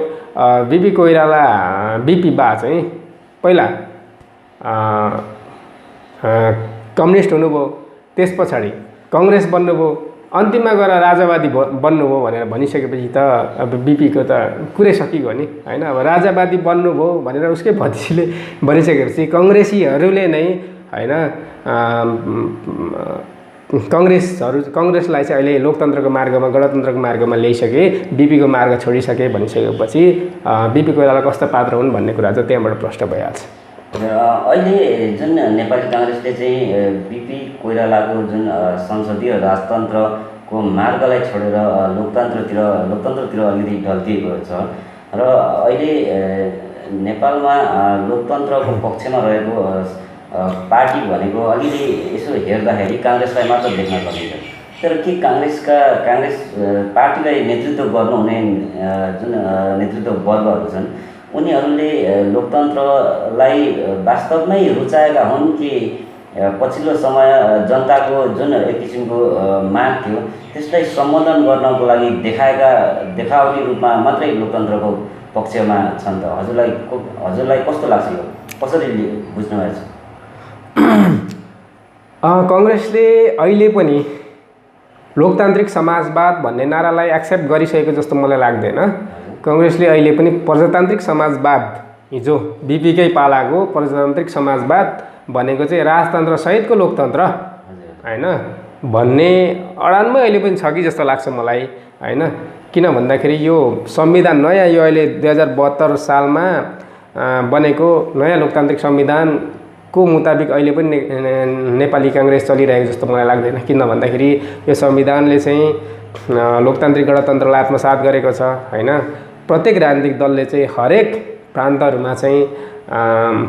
बिपी कोइराला बिपी बा चाहिँ पहिला कम्युनिस्ट हुनुभयो, त्यस पछाडि काङ्ग्रेस बन्नुभयो, अन्तिममा गएर राजावादी बन्नुभयो भनेर भनिसकेपछि त अब बिपीको त कुरै सकिगयो नि हैन। अब राजावादी बन्नुभयो भनेर उसकै भतिजीले भनिसकेपछि काङ्ग्रेसीहरूले नै हैन काङ्ग्रेसलाई चाहिँ अहिले लोकतन्त्रको मार्गमा गणतन्त्रको मार्गमा ल्याइसके, बिपीको मार्ग छोडिसके भनिसकेपछि बिपी कोइराला कस्ता पात्र हुन् भन्ने कुरा चाहिँ त्यहाँबाट प्रष्ट भइहाल्छ। अहिले जुन नेपाली काङ्ग्रेसले चाहिँ बिपी कोइरालाको जुन संसदीय राजतन्त्रको मार्गलाई छोडेर लोकतन्त्रतिर अलिकति ढल्किएको छ र अहिले नेपालमा लोकतन्त्रको पक्षमा रहेको पार्टी भनेको अलिकति यसो हेर्दाखेरि काङ्ग्रेसलाई मात्र देख्न सकिन्छ। तर के काङ्ग्रेस पार्टीलाई नेतृत्व गर्नुहुने जुन नेतृत्व वर्गहरू छन् उनीहरूले लोकतन्त्रलाई वास्तवमै रुचाएका हुन् कि पछिल्लो समय जनताको जुन एक किसिमको माग थियो त्यसलाई सम्बोधन गर्नको लागि देखावटी रूपमा मात्रै लोकतन्त्रको पक्षमा छन् त? हजुरलाई कस्तो लाग्छ, यो कसरी बुझ्नुभएको छ? काङ्ग्रेसले अहिले पनि लोकतान्त्रिक समाजवाद भन्ने नारालाई एक्सेप्ट गरिसकेको जस्तो मलाई लाग्दैन। काङ्ग्रेसले अहिले पनि प्रजातान्त्रिक समाजवाद, हिजो बिपीकै पालाको प्रजातान्त्रिक समाजवाद भनेको चाहिँ राजतन्त्र सहितको लोकतन्त्र हैन भन्ने अडानमै अहिले पनि छ कि जस्तो लाग्छ मलाई हैन। किन भन्दाखेरि यो संविधान नयाँ, यो अहिले 2072 सालमा बनेको नयाँ लोकतान्त्रिक संविधानको मुताबिक अहिले पनि नेपाली काङ्ग्रेस चलिरहेको जस्तो मलाई लाग्दैन। किन भन्दाखेरि यो संविधानले चाहिँ लोकतान्त्रिक गणतन्त्रलाई आत्मसात गरेको छ हैन। प्रत्येक राजनीतिक दलले चाहिँ हरेक प्रान्तहरूमा चाहिँ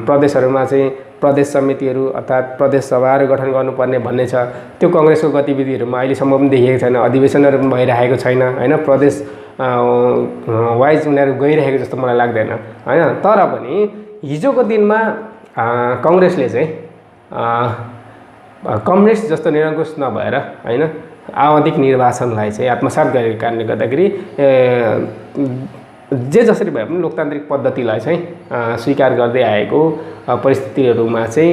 प्रदेशहरूमा चाहिँ प्रदेश समितिहरू अर्थात् प्रदेश सभाहरू गठन गर्नुपर्ने भन्ने छ। त्यो काङ्ग्रेसको गतिविधिहरूमा अहिलेसम्म पनि देखिएको छैन, अधिवेशनहरू पनि भइरहेको छैन हैन। प्रदेश वाइज उनीहरू गइरहेको जस्तो मलाई लाग्दैन हैन। तर पनि हिजोको दिनमा काङ्ग्रेसले चाहिँ कम्युनिस्ट जस्तो निरङ्कुश नभएर हैन आवधिक निर्वाचनलाई चाहिँ आत्मसात गरेको कारणले गर्दाखेरि जे जसरी भए पनि लोकतान्त्रिक पद्धतिलाई चाहिँ स्वीकार गर्दै आएको परिस्थितिहरूमा चाहिँ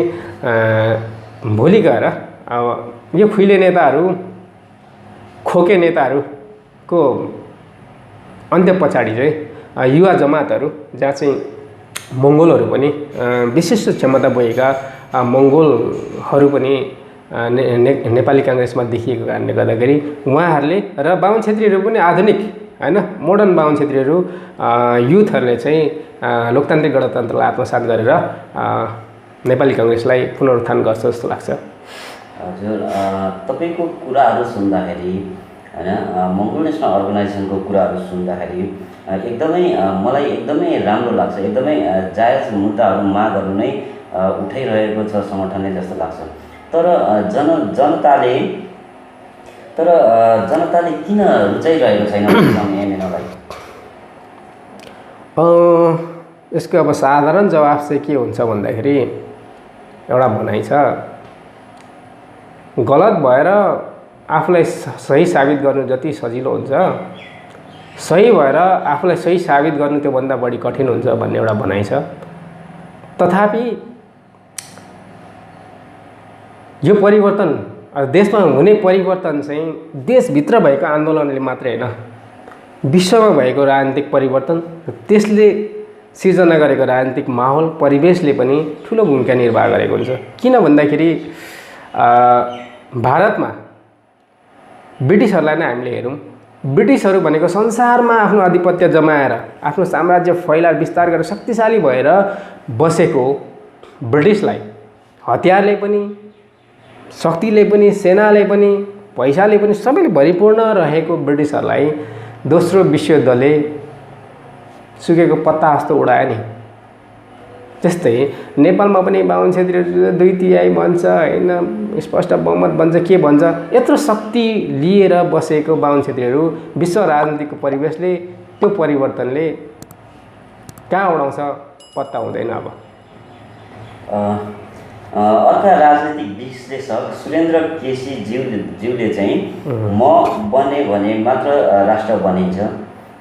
भोलि गएर यो खुइले नेताहरू, खोके नेताहरूको अन्त्य पछाडि चाहिँ युवा जमातहरू, जहाँ चाहिँ मङ्गोलहरू पनि विशिष्ट क्षमता बोकेका मङ्गोलहरू पनि नेपाली काङ्ग्रेसमा देखिएको कारणले गर्दाखेरि उहाँहरूले र बाहुन क्षेत्रीहरू पनि आधुनिक हैन मोडर्न बाहुन क्षेत्रीहरू युथहरूले चाहिँ लोकतान्त्रिक गणतन्त्रलाई आत्मसात गरेर नेपाली काङ्ग्रेसलाई पुनरुत्थान गर्छ जस्तो लाग्छ। हजुर, तपाईँको कुराहरू सुन्दाखेरि हैन मङ्गोल नेसनल अर्गनाइजेसनको कुराहरू सुन्दाखेरि मलाई एकदमै राम्रो लाग्छ। एकदमै जायज मुद्दाहरू, मागहरू नै उठाइरहेको छ सङ्गठनले जस्तो लाग्छ। तर जनताले तर जनताले किन रुचाइरहेको छैन एमएनओलाई? यसको अब साधारण जवाफ चाहिँ के हुन्छ भन्दाखेरि एउटा भनाइ छ, गलत भएर आफूलाई सही साबित गर्नु जति सजिलो हुन्छ, सही भएर आफूलाई सही साबित गर्नु त्योभन्दा बढी कठिन हुन्छ भन्ने एउटा भनाइ छ। तथापि यो परिवर्तन देशमा हुने परिवर्तन चाहिँ देशभित्र भएको आन्दोलनले मात्रै होइन, विश्वमा भएको राजनीतिक परिवर्तन, त्यसले सिर्जना गरेको राजनीतिक माहौल परिवेशले पनि ठुलो भूमिका निर्वाह गरेको हुन्छ। किन भन्दाखेरि भारतमा ब्रिटिसहरूलाई नै हामीले हेरौँ, ब्रिटिसहरू भनेको संसारमा आफ्नो आधिपत्य जमाएर आफ्नो साम्राज्य फैलाएर विस्तार गरेर शक्तिशाली भएर बसेको ब्रिटिसलाई हतियारले पनि, शक्तिले पनि, सेनाले पनि, पैसाले पनि सबैले भरिपूर्ण रहेको ब्रिटिसहरूलाई दोस्रो विश्वयुद्धले सुकेको पत्ता जस्तो उडायो नि। त्यस्तै नेपालमा पनि बाहुन क्षेत्रीहरू 2/3 भन्छ होइन, स्पष्ट बहुमत भन्छ, के भन्छ, यत्रो शक्ति लिएर बसेको बाहुन क्षेत्रीहरू विश्व राजनीतिको परिवेशले त्यो परिवर्तनले कहाँ उडाउँछ पत्ता हुँदैन। अब अर्का राजनीतिक विश्लेषक सुरेन्द्र केसी ज्यूले चाहिँ म बने भने मात्र राष्ट्र बनिन्छ,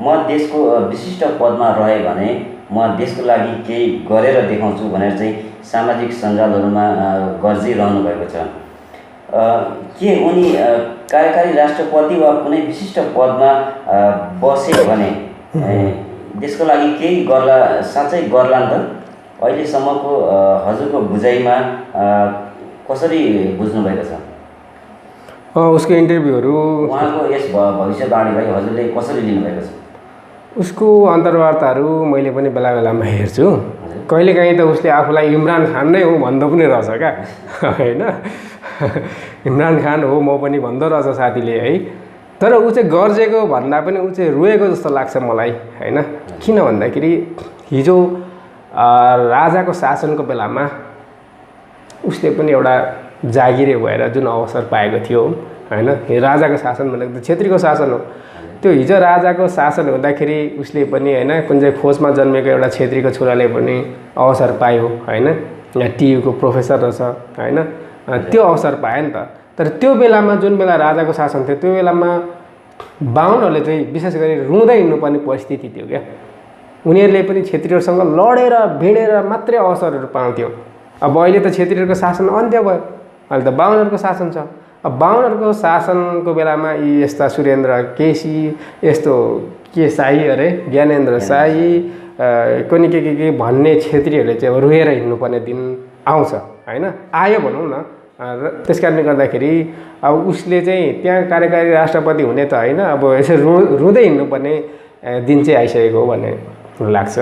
म देशको विशिष्ट पदमा रहे भने म देशको लागि केही गरेर देखाउँछु भनेर चाहिँ सामाजिक सञ्जालहरूमा गर्जिरहनु भएको छ। के उनी कार्यकारी राष्ट्रपति वा कुनै विशिष्ट पदमा बसे भने देशको लागि केही गर्ला, साँच्चै गर्ला नि त? अहिलेसम्मको हजुरको बुझाइमा कसरी बुझ्नुभएको छ? उसको इन्टरभ्यूहरू, उहाँको यस भविष्यवाणीलाई हजुरले कसरी लिनुभएको छ? उसको अन्तर्वार्ताहरू मैले पनि बेला बेलामा हेर्छु। कहिलेकाहीँ त उसले आफूलाई इमरान खान नै हो भन्दो पनि रहेछ क्या होइन, इमरान खान हो म पनि भन्दो रहेछ साथीले है। तर ऊ चाहिँ गर्जेको भन्दा पनि ऊ चाहिँ रोएको जस्तो लाग्छ मलाई होइन। किन भन्दाखेरि हिजो राजाको शासनको बेलामा उसले पनि एउटा जागिरे भएर जुन अवसर पाएको थियो होइन, राजाको शासन भनेको त क्षेत्रीको शासन हो। त्यो हिजो राजाको शासन हुँदाखेरि उसले पनि होइन, कुन चाहिँ खोजमा जन्मेको एउटा क्षेत्रीको छोराले पनि अवसर पायो होइन, यहाँ टियुको प्रोफेसर रहेछ होइन, त्यो अवसर पायो नि त। तर त्यो बेलामा जुन बेला राजाको शासन थियो त्यो बेलामा बाहुनहरूले चाहिँ विशेष गरी रुँदै हिँड्नुपर्ने परिस्थिति थियो क्या। उनीहरूले पनि क्षेत्रीहरूसँग लडेर भिडेर मात्रै अवसरहरू पाउँथ्यो। अब अहिले त क्षेत्रीहरूको शासन अन्त्य भयो, अहिले त बाहुनहरूको शासन छ। अब बाहुनहरूको शासनको बेलामा यी यस्ता सुरेन्द्र केसी, यस्तो के शाही अरे ज्ञानेन्द्र शाही, कुनै के भन्ने क्षेत्रीहरूले चाहिँ अब रोएर हिँड्नुपर्ने दिन आउँछ होइन, आयो भनौँ न। त्यस कारणले गर्दाखेरि अब उसले चाहिँ त्यहाँ कार्यकारी राष्ट्रपति हुने त होइन, अब यसरी रुँदै हिँड्नुपर्ने दिन चाहिँ आइसकेको हो भन्ने लाग्छ।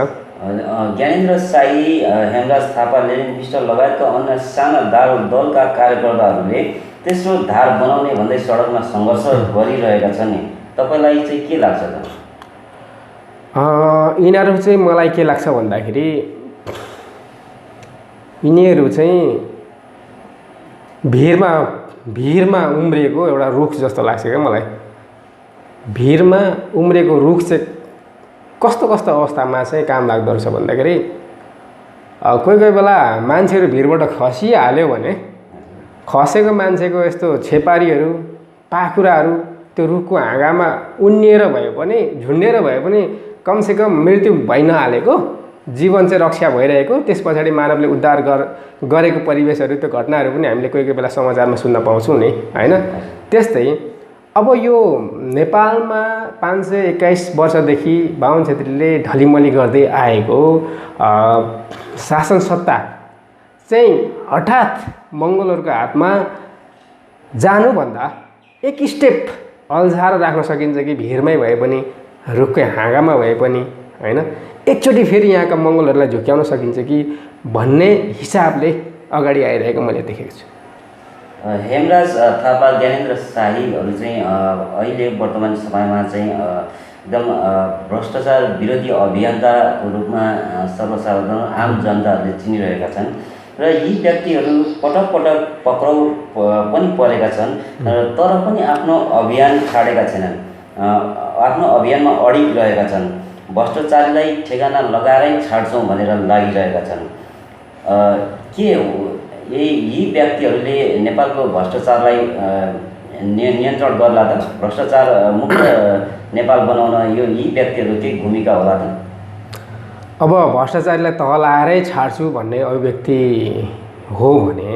ज्ञानेन्द्र शाही, हेमराज थापा, लेनिन विष्ट लगायतका अन्य साना दलका कार्यकर्ताहरूले तेस्रो धार बनाउने भन्दै सडकमा सङ्घर्ष गरिरहेका छन् नि, तपाईँलाई चाहिँ के लाग्छ त? यिनीहरू चाहिँ मलाई के लाग्छ भन्दाखेरि यिनीहरू चाहिँ भिरमा उम्रिएको एउटा रुख जस्तो लाग्छ क्या मलाई। भिरमा उम्रेको रुख चाहिँ कस्तो कस्तो अवस्थामा चाहिँ काम लाग्दो रहेछ भन्दाखेरि कोही कोही बेला मान्छेहरू भिरबाट खसिहाल्यो भने खसेको मान्छेको यस्तो छेपारीहरू, पाखुराहरू त्यो रुखको हाँगामा उन्निएर भए पनि, झुन्डेर भए पनि कमसेकम मृत्यु भइ नहालेको, जीवन चाहिँ रक्षा भइरहेको, त्यस पछाडि मानवले उद्धार गरेको परिवेशहरू, त्यो घटनाहरू पनि हामीले कोही कोही बेला समाचारमा सुन्न पाउँछौँ नि होइन। त्यस्तै अब यो नेपालमा 521 वर्षदेखि बाहुन क्षेत्रीले ढलिमली गर्दै आएको शासन सत्ता चाहिँ हठात मङ्गोलहरूको हातमा जानुभन्दा एक स्टेप अल्झाएर राख्न सकिन्छ कि भिरमै भए पनि, रुखकै हाँगामा भए पनि होइन, एकचोटि फेरि यहाँका मङ्गोलहरूलाई झुक्याउन सकिन्छ कि भन्ने हिसाबले अगाडि आइरहेको मैले देखेको छु। हेमराज थापा, ज्ञानेन्द्र शाहीहरू चाहिँ अहिले वर्तमान समयमा चाहिँ एकदम भ्रष्टाचार विरोधी अभियन्ताको रूपमा सर्वसाधारण आम जनताहरूले चिनिरहेका छन्। र यी व्यक्तिहरू पटक पटक पक्राउ पनि परेका छन् तर पनि आफ्नो अभियान छाडेका छैनन्, आफ्नो अभियानमा अडिग रहेका छन्, भ्रष्टाचारीलाई ठेगाना लगाएरै छाड्छौँ भनेर लागिरहेका छन्। के यी व्यक्तिहरूले नेपालको भ्रष्टाचारलाई नियन्त्रण गर्ला त? भ्रष्टाचार मुक्त नेपाल बनाउन यी व्यक्तिहरू केही भूमिका होला त? अब भ्रष्टाचारीलाई तह लाएरै छाड्छु भन्ने अभिव्यक्ति हो भने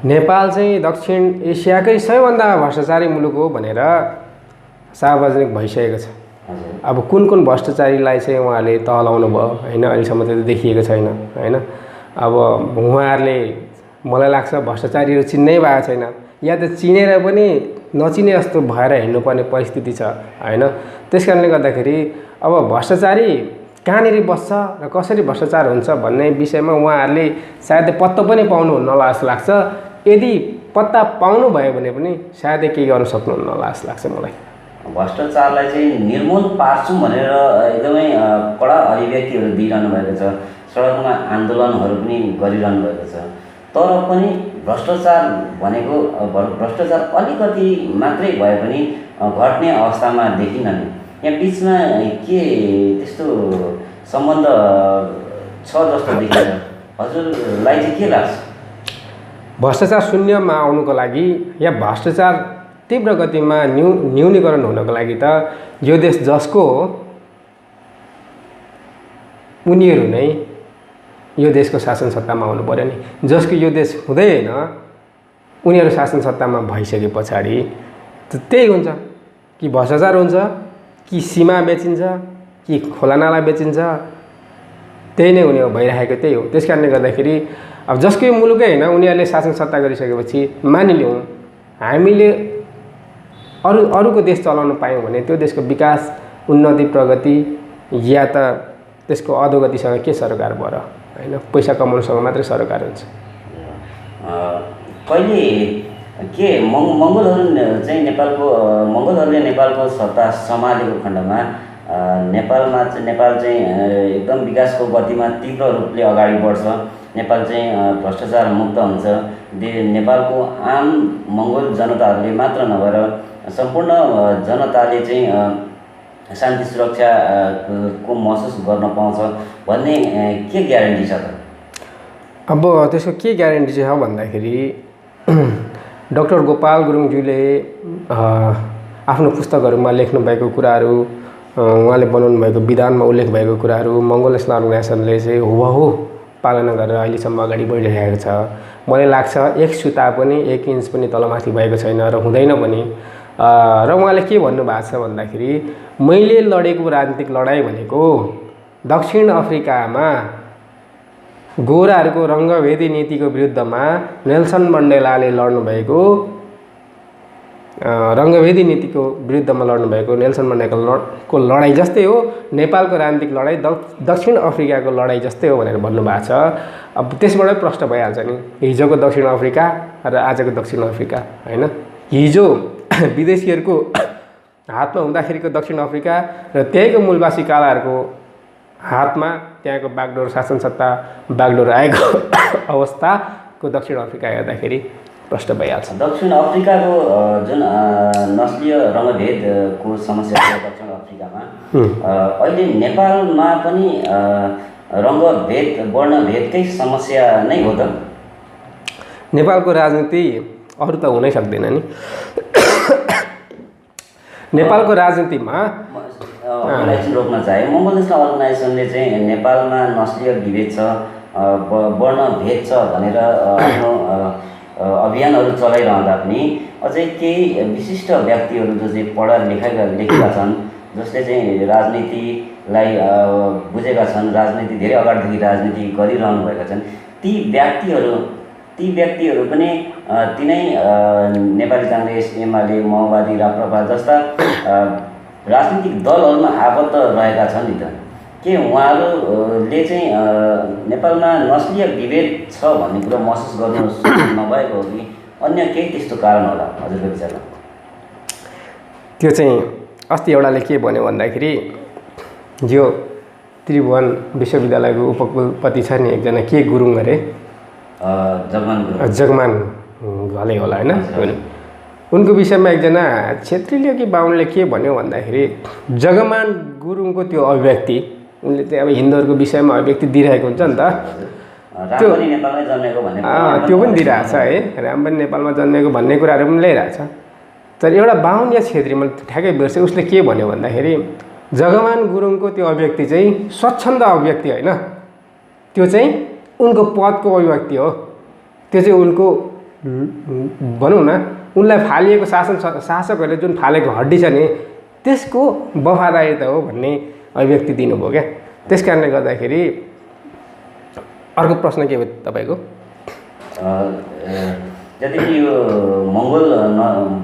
नेपाल चाहिँ दक्षिण एसियाकै सबैभन्दा भ्रष्टाचारी मुलुक हो भनेर सार्वजनिक भइसकेको छ। अब कुन कुन भ्रष्टाचारीलाई चाहिँ उहाँले तह लाउनु भयो होइन, अहिलेसम्म त देखिएको छैन होइन। अब उहाँहरूले मलाई लाग्छ भ्रष्टाचारीहरू चिन्नै भएको छैन, या त चिनेर पनि नचिने जस्तो भएर हिँड्नुपर्ने परिस्थिति छ होइन। त्यस कारणले गर्दाखेरि अब भ्रष्टाचारी कहाँनिर बस्छ र कसरी भ्रष्टाचार हुन्छ भन्ने विषयमा उहाँहरूले सायद पत्तो पनि पाउनुहुन्न होला जस्तो लाग्छ। यदि पत्ता पाउनु भयो भने पनि सायदै केही गर्न सक्नुहुन्न होला जस्तो लाग्छ मलाई। भ्रष्टाचारलाई चाहिँ निर्मूल पार्छौँ भनेर एकदमै कडा अभिव्यक्तिहरू दिइरहनु भएको छ, सडकमा आन्दोलनहरू पनि गरिरहनु भएको छ। तर पनि भ्रष्टाचार भनेको भ्रष्टाचार अलिकति मात्रै भए पनि घट्ने अवस्थामा देखिन्न नि। यहाँ बिचमा के त्यस्तो सम्बन्ध छ जस्तो देखिन्छ? हजुरलाई चाहिँ के लाग्छ? भ्रष्टाचार शून्यमा आउनुको लागि या भ्रष्टाचार तीव्र गतिमा न्यूनीकरण हुनको लागि त यो देश जसको हो उनीहरू नै यो देशको शासन सत्तामा आउनु पर्यो नि। जसको यो देश हुँदैन उनीहरू शासन सत्तामा भइसके पछाडि त्यही हुन्छ कि भ्रष्टाचार हुन्छ, कि सीमा बेचिन्छ, कि खोलानाला बेचिन्छ, त्यही नै हुने हो, भइरहेको त्यही हो। त्यस कारणले गर्दाखेरि अब जसको मुलुकै होइन उनीहरूले शासन सत्ता गरिसकेपछि मानिलिउँ हामीले अरूको देश चलाउन पायौँ भने त्यो देशको विकास, उन्नति, प्रगति या त त्यसको अधोगतिसँग के सरकार भएर होइन, पैसा कमाउनुसँग मात्रै सरकार हुन्छ। कहिले के मङ्गोलहरूले नेपालको सत्ता सम्हालेको खण्डमा नेपाल चाहिँ एकदम विकासको गतिमा तीव्र रूपले अगाडि बढ्छ, नेपाल चाहिँ भ्रष्टाचार मुक्त हुन्छ। नेपालको आम मङ्गोल जनताहरूले मात्र नभएर सम्पूर्ण जनताले चाहिँ शान्ति सुरक्षा को महसुस गर्न पाउँछ भन्ने के ग्यारेन्टी छ त? अब त्यसको के ग्यारेन्टी छ भन्दाखेरि डाक्टर गोपाल गुरुङज्यूले आफ्नो पुस्तकहरूमा लेख्नु भएको कुराहरू, उहाँले बनाउनु भएको विधानमा उल्लेख भएको कुराहरू मङ्गोल नेसनल अर्गनाइजेसनले चाहिँ हुबहु पालना गरेर अहिलेसम्म अगाडि बढिरहेको छ। मलाई लाग्छ एक सुता पनि 1 इन्च पनि तलमाथि भएको छैन र हुँदैन पनि। र उहाँले के भन्नुभएको छ भन्दाखेरि मैले लडेको राजनीतिक लडाइँ भनेको दक्षिण अफ्रिकामा गोराहरूको रङ्गभेदी नीतिको विरुद्धमा नेल्सन मण्डेलाले लड्नुभएको रङ्गभेदी नीतिको विरुद्धमा लड्नुभएको नेल्सन मण्डेलाको लडाइँ जस्तै हो, नेपालको राजनीतिक लडाइँ दक्षिण अफ्रिकाको लडाइँ जस्तै हो भनेर भन्नुभएको छ। अब त्यसबाटै प्रश्न भइहाल्छ नि, हिजोको दक्षिण अफ्रिका र आजको दक्षिण अफ्रिका होइन। हिजो विदेशीहरूको हातमा हुँदाखेरिको दक्षिण अफ्रिका र त्यहीको मूलवासी कालाहरूको हातमा त्यहाँको बागडोर शासन सत्ता बागडोर आएको अवस्थाको दक्षिण अफ्रिका हेर्दाखेरि प्रश्न भइहाल्छ। दक्षिण अफ्रिकाको जुन नस्लीय रङ्गभेदको समस्या छ दक्षिण अफ्रिकामा, अहिले नेपालमा पनि रङ्गभेद वर्णभेदकै समस्या नै हो त? नेपालको राजनीति अरू त हुनै सक्दैन नि। नेपालको राजनीतिमा एकछिन रोक्न चाहे, मङ्गोल नेसनल अर्गनाइजेसनले चाहिँ नेपालमा नस्लीय विभेद छ, वर्णभेद छ भनेर आफ्नो अभियानहरू चलाइरहँदा पनि अझै केही विशिष्ट व्यक्तिहरू जो चाहिँ पढा लेखेका छन्, जसले चाहिँ राजनीतिलाई बुझेका छन्, राजनीति धेरै अगाडिदेखि राजनीति गरिरहनु भएका छन्, ती व्यक्तिहरू पनि तिनै नेपाली काङ्ग्रेस, एमाले, माओवादी, राप्रपा जस्ता राजनीतिक दलहरूमा आबद्ध रहेका छन् नि त। के उहाँहरूले चाहिँ नेपालमा नस्लीय विभेद छ भन्ने कुरा महसुस गर्नु नभएको हो कि अन्य केही त्यस्तो कारण होला हजुरको विचारमा? त्यो चाहिँ अस्ति एउटाले के भन्यो भन्दाखेरि जो त्रिभुवन विश्वविद्यालयको उपकुलपति छ नि एकजना के गुरुङ अरे, जगमान घले होला होइन। उनको विषयमा एकजना क्षेत्रीले कि बाहुनले के भन्यो भन्दाखेरि जगमान गुरुङको त्यो अभिव्यक्ति उनले चाहिँ अब हिन्दूहरूको विषयमा अभिव्यक्ति दिइरहेको हुन्छ नि त, त्यो पनि दिइरहेछ है, राम पनि नेपालमा जन्मेको भन्ने कुराहरू पनि ल्याइरहेछ। तर एउटा बाहुन या क्षेत्री मैले ठ्याक्कै बिर्सेँ, उसले के भन्यो भन्दाखेरि जगमान गुरुङको त्यो अभिव्यक्ति चाहिँ स्वच्छन्द अभिव्यक्ति होइन, त्यो चाहिँ उनको पदको अभिव्यक्ति हो, त्यो चाहिँ उनको भनौँ न उनलाई फालिएको शासकहरूले जुन फालेको हड्डी छ नि त्यसको वफादारिता हो भन्ने अभिव्यक्ति दिनुभयो क्या। त्यस कारणले गर्दाखेरि अर्को प्रश्न के हो तपाईँको? जतिको यो मङ्गोल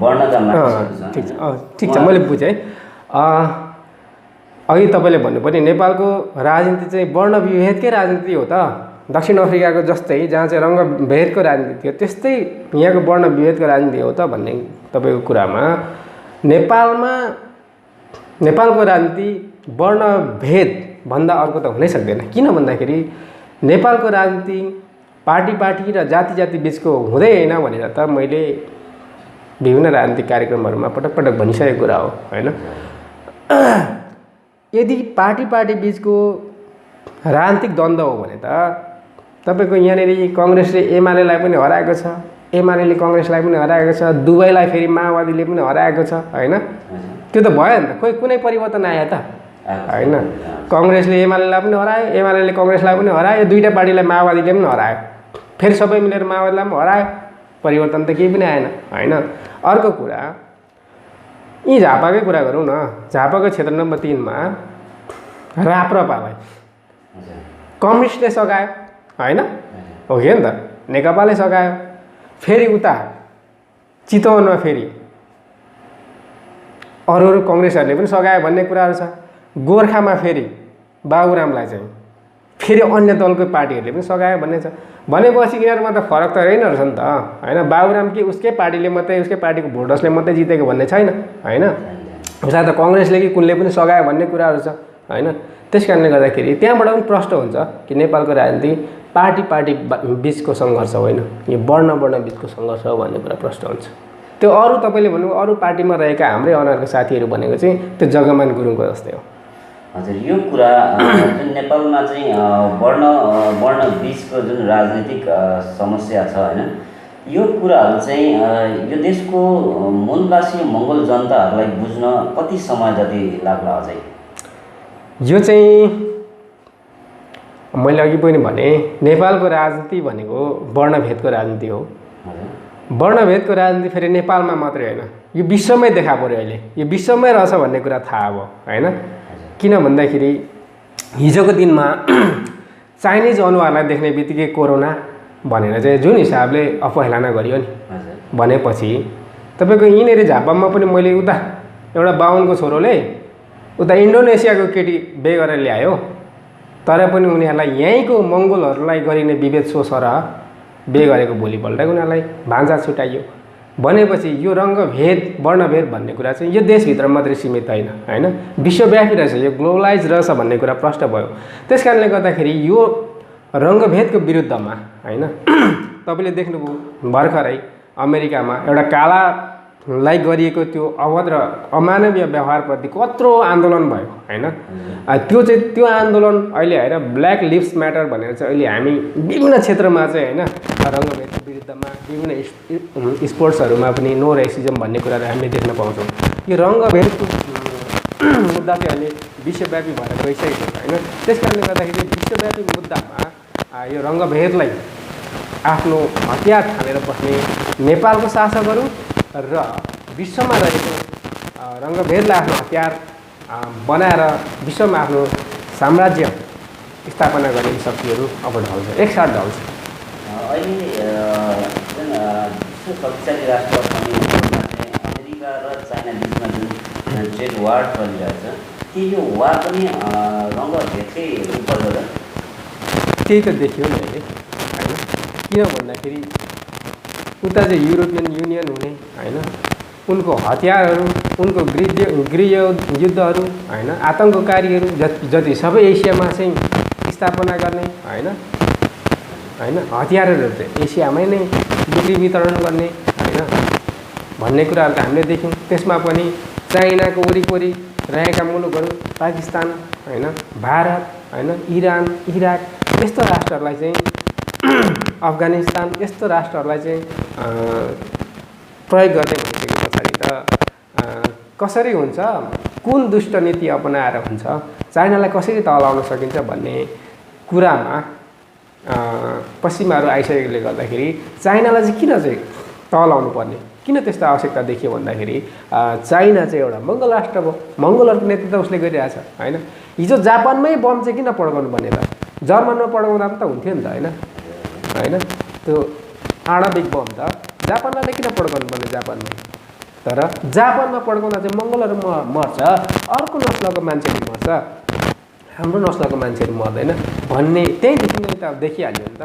वर्णका ठिक छ मैले बुझेँ। अघि तपाईँले भन्नुपर्ने नेपालको राजनीति चाहिँ वर्ण विभेदकै राजनीति हो त, दक्षिण अफ्रिकाको जस्तै जहाँ चाहिँ रङ्गभेदको राजनीति थियो त्यस्तै यहाँको वर्ण विभेदको राजनीति हो त भन्ने तपाईँको कुरामा नेपालको राजनीति वर्णभेदभन्दा अर्को त हुनै सक्दैन। किन भन्दाखेरि नेपालको राजनीति पार्टी र जाति बिचको हुँदै होइन भनेर त मैले विभिन्न राजनीतिक कार्यक्रमहरूमा पटक पटक भनिसकेको कुरा हो होइन। यदि पार्टी बिचको राजनीतिक द्वन्द्व हो भने त तपाईँको यहाँनिर कङ्ग्रेसले एमालेलाई पनि हराएको छ, एमाले कङ्ग्रेसलाई पनि हराएको छ, दुवैलाई फेरि माओवादीले पनि हराएको छ होइन। त्यो त भयो नि त, खोइ कुनै परिवर्तन आयो त होइन। कङ्ग्रेसले एमालेलाई पनि हरायो, एमाले कङ्ग्रेसलाई पनि हरायो, दुईवटा पार्टीलाई माओवादीले पनि हरायो, फेरि सबै मिलेर माओवादीलाई पनि हरायो, परिवर्तन त केही पनि आएन होइन। अर्को कुरा यी झापाकै कुरा गरौँ न, झापाको क्षेत्र नम्बर 3 मा राप्रपालाई कम्युनिस्टले सघायो होइन, हो कि नि त, नेकपाले सघायो। फेरि उता चितवनमा फेरि अरू कङ्ग्रेसहरूले पनि सघायो भन्ने कुराहरू छ। गोर्खामा फेरि बाबुरामलाई चाहिँ फेरि अन्य दलको पार्टीहरूले पनि सघायो भन्ने छ। भनेपछि यिनीहरूमा त फरक त रहेन रहेछ नि त होइन। बाबुराम कि उसकै पार्टीले मात्रै, उसकै पार्टीको भोटर्सले मात्रै जितेको भन्ने छैन होइन। उसलाई त कङ्ग्रेसले कि कुनले पनि सघायो भन्ने कुराहरू छ होइन। त्यस कारणले गर्दाखेरि त्यहाँबाट पनि प्रश्न हुन्छ कि नेपालको राजनीति पार्टी बिचको सङ्घर्ष होइन, यो वर्ण बिचको सङ्घर्ष हो भन्ने कुरा प्रश्न हुन्छ। त्यो अरू तपाईँले भन्नुभयो अरू पार्टीमा रहेका हाम्रै अनुहारका साथीहरू भनेको चाहिँ त्यो जगमान गुरुङको जस्तै हो। हजुर, यो कुरा जुन नेपालमा चाहिँ वर्ण बिचको जुन राजनीतिक समस्या छ होइन, यो कुराहरू चाहिँ यो देशको मूलवासी मङ्गोल जनताहरूलाई बुझ्न कति समय जति लाग्ला अझै? यो चाहिँ मैले अघि पनि भने नेपालको राजनीति भनेको वर्णभेदको राजनीति हो। वर्णभेदको राजनीति फेरि नेपालमा मात्रै होइन, यो विश्वमै देखा पर्यो अहिले, यो विश्वमै रहेछ भन्ने कुरा थाहा भयो होइन। किन भन्दाखेरि हिजोको दिनमा चाइनिज अनुहारलाई देख्ने बित्तिकै कोरोना भनेर चाहिँ जुन हिसाबले अपहेलना गरियो नि भनेपछि तपाईँको यिनीहरू झापामा पनि मैले उता एउटा बाहुनको छोरोले उता इन्डोनेसियाको केटी बे गरेर ल्यायो, तर पनि उनीहरूलाई यहीँको मङ्गोलहरूलाई गरिने विभेद सोचेर बे गरेको भोलिपल्ट उनीहरूलाई भान्जा छुट्याइयो भनेपछि यो रङ्गभेद वर्णभेद भन्ने कुरा चाहिँ यो देशभित्र मात्रै सीमित होइन होइन, विश्वव्यापी रहेछ, यो ग्लोबलाइज रहेछ भन्ने कुरा प्रष्ट भयो। त्यस कारणले गर्दाखेरि यो रङ्गभेदको विरुद्धमा होइन तपाईँले देख्नुभयो भर्खरै अमेरिकामा एउटा कालालाई गरिएको त्यो अभद्र अमानवीय व्यवहारप्रति कत्रो आन्दोलन भयो होइन। त्यो आन्दोलन अहिले होइन ब्ल्याक लिभ्स म्याटर भनेर चाहिँ अहिले हामी विभिन्न क्षेत्रमा चाहिँ होइन रङ्गभेदको विरुद्धमा विभिन्न स्पोर्ट्सहरूमा पनि नो रेसिजम भन्ने कुराहरू हामीले देख्न पाउँछौँ। यो रङ्गभेदको मुद्दा चाहिँ अहिले विश्वव्यापी भएर गइसकेको छ होइन। त्यस कारणले गर्दाखेरि विश्वव्यापी मुद्दामा यो रङ्गभेदलाई आफ्नो हतियार ठानेर बस्ने नेपालको शासकहरू र विश्वमा रहेको रङ्गभेदलाई आफ्नो हतियार बनाएर विश्वमा आफ्नो साम्राज्य स्थापना गर्ने शक्तिहरू अब ढल्छ, एकसाथ ढल्छ। अहिले जुन विश्व शक्तिशाली राष्ट्र अमेरिका र चाइना बिचमा जुन ट्रेड वार चलिरहेछ, के यो वार पनि रङ्गभेदकै उपर हो? त्यही त देखियो नि अहिले होइन। किन भन्दाखेरि उता चाहिँ युरोपियन युनियन हुने होइन, उनको हतियारहरू, उनको गृह युद्धहरू होइन, आतङ्ककारीहरू जति सबै एसियामा चाहिँ स्थापना गर्ने होइन, होइन हतियारहरू चाहिँ एसियामै नै बिक्री वितरण गर्ने होइन भन्ने कुराहरू त हामीले देख्यौँ। त्यसमा पनि चाइनाको वरिपरि रहेका मुलुकहरू पाकिस्तान होइन भारत होइन इरान इराक यस्तो राष्ट्रहरूलाई चाहिँ अफगानिस्तान यस्तो राष्ट्रहरूलाई चाहिँ प्रयोग गर्ने भइसके पछाडि त कसरी हुन्छ, कुन दुष्ट नीति अपनाएर हुन्छ, चाइनालाई कसरी तलाउन सकिन्छ भन्ने कुरामा पश्चिमाहरू आइसकेकोले गर्दाखेरि चाइनालाई चाहिँ किन चाहिँ तलाउनु पर्ने, किन त्यस्तो आवश्यकता देखियो भन्दाखेरि चाइना चाहिँ एउटा मङ्गल राष्ट्र हो, मङ्गलहरूको नेतृत्व उसले गरिरहेछ होइन। हिजो जापानमै बम चाहिँ किन पड्काउनु पर्ने त, जर्मनमा पड्काउँदा पनि त हुन्थ्यो नि त होइन होइन त्यो आणविक बम त जापानलाई किन पड्काउनु पर्ने जापानमै, तर जापानमा पड्काउँदा चाहिँ मङ्गलहरू मर्छ, अर्को नस्लको मान्छेहरू मर्छ, हाम्रो नस्लको मान्छेहरू मर्दैन भन्ने त्यहीँदेखि नै त देखिहाल्यो नि त।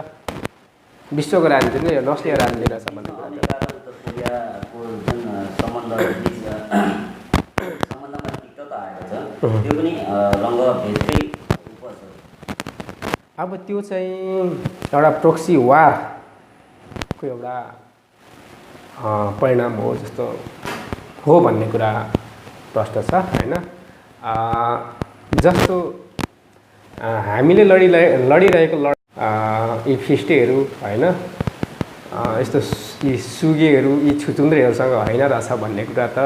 विश्वको राजनीति नै नस्लीय राजनीति रहेछ भन्ने कुरा कोरियाको जुन सम्बन्धमा तिक्तता आएको छ त्यो पनि रङ्गभेदकै उपज हो। अब त्यो चाहिँ एउटा प्रोक्सी वारको एउटा परिणाम हो जस्तो हो भन्ने कुरा प्रष्ट छ होइन। जस्तो हामीले लडिरहेको यी फिस्टेहरू होइन यस्तो यी सुगेहरू यी छुचुन्द्रेहरूसँग होइन रहेछ भन्ने कुरा त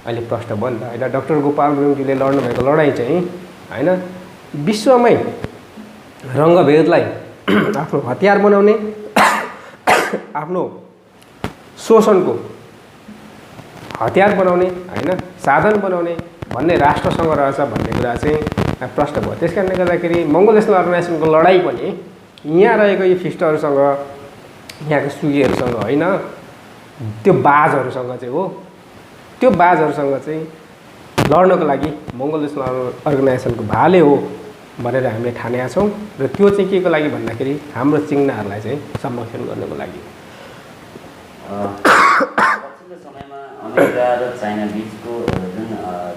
अहिले प्रष्ट भयो नि त होइन। डाक्टर गोपाल गुरुङजीले लड्नुभएको लडाइँ चाहिँ होइन विश्वमै रङ्गभेदलाई आफ्नो हतियार बनाउने आफ्नो शोषणको हतियार बनाउने होइन साधन बनाउने भन्ने राष्ट्रसँग रहेछ भन्ने कुरा चाहिँ प्रष्ट भयो। त्यस कारणले गर्दाखेरि मङ्गोल नेसनल अर्गनाइजेसनको लडाइँ पनि यहाँ रहेको यी फिस्टहरूसँग यहाँको सुगीहरूसँग होइन त्यो बाजहरूसँग चाहिँ हो। त्यो बाजहरूसँग चाहिँ लड्नको लागि मङ्गोल नेसनल अर्गनाइजेसनको भाले हो भनेर हामीले ठानेका छौँ र त्यो चाहिँ के को लागि भन्दाखेरि हाम्रो चिङ्नाहरूलाई चाहिँ संरक्षण गर्नको लागि। पछिल्लो समयमा अमेरिका र चाइना बिचको जुन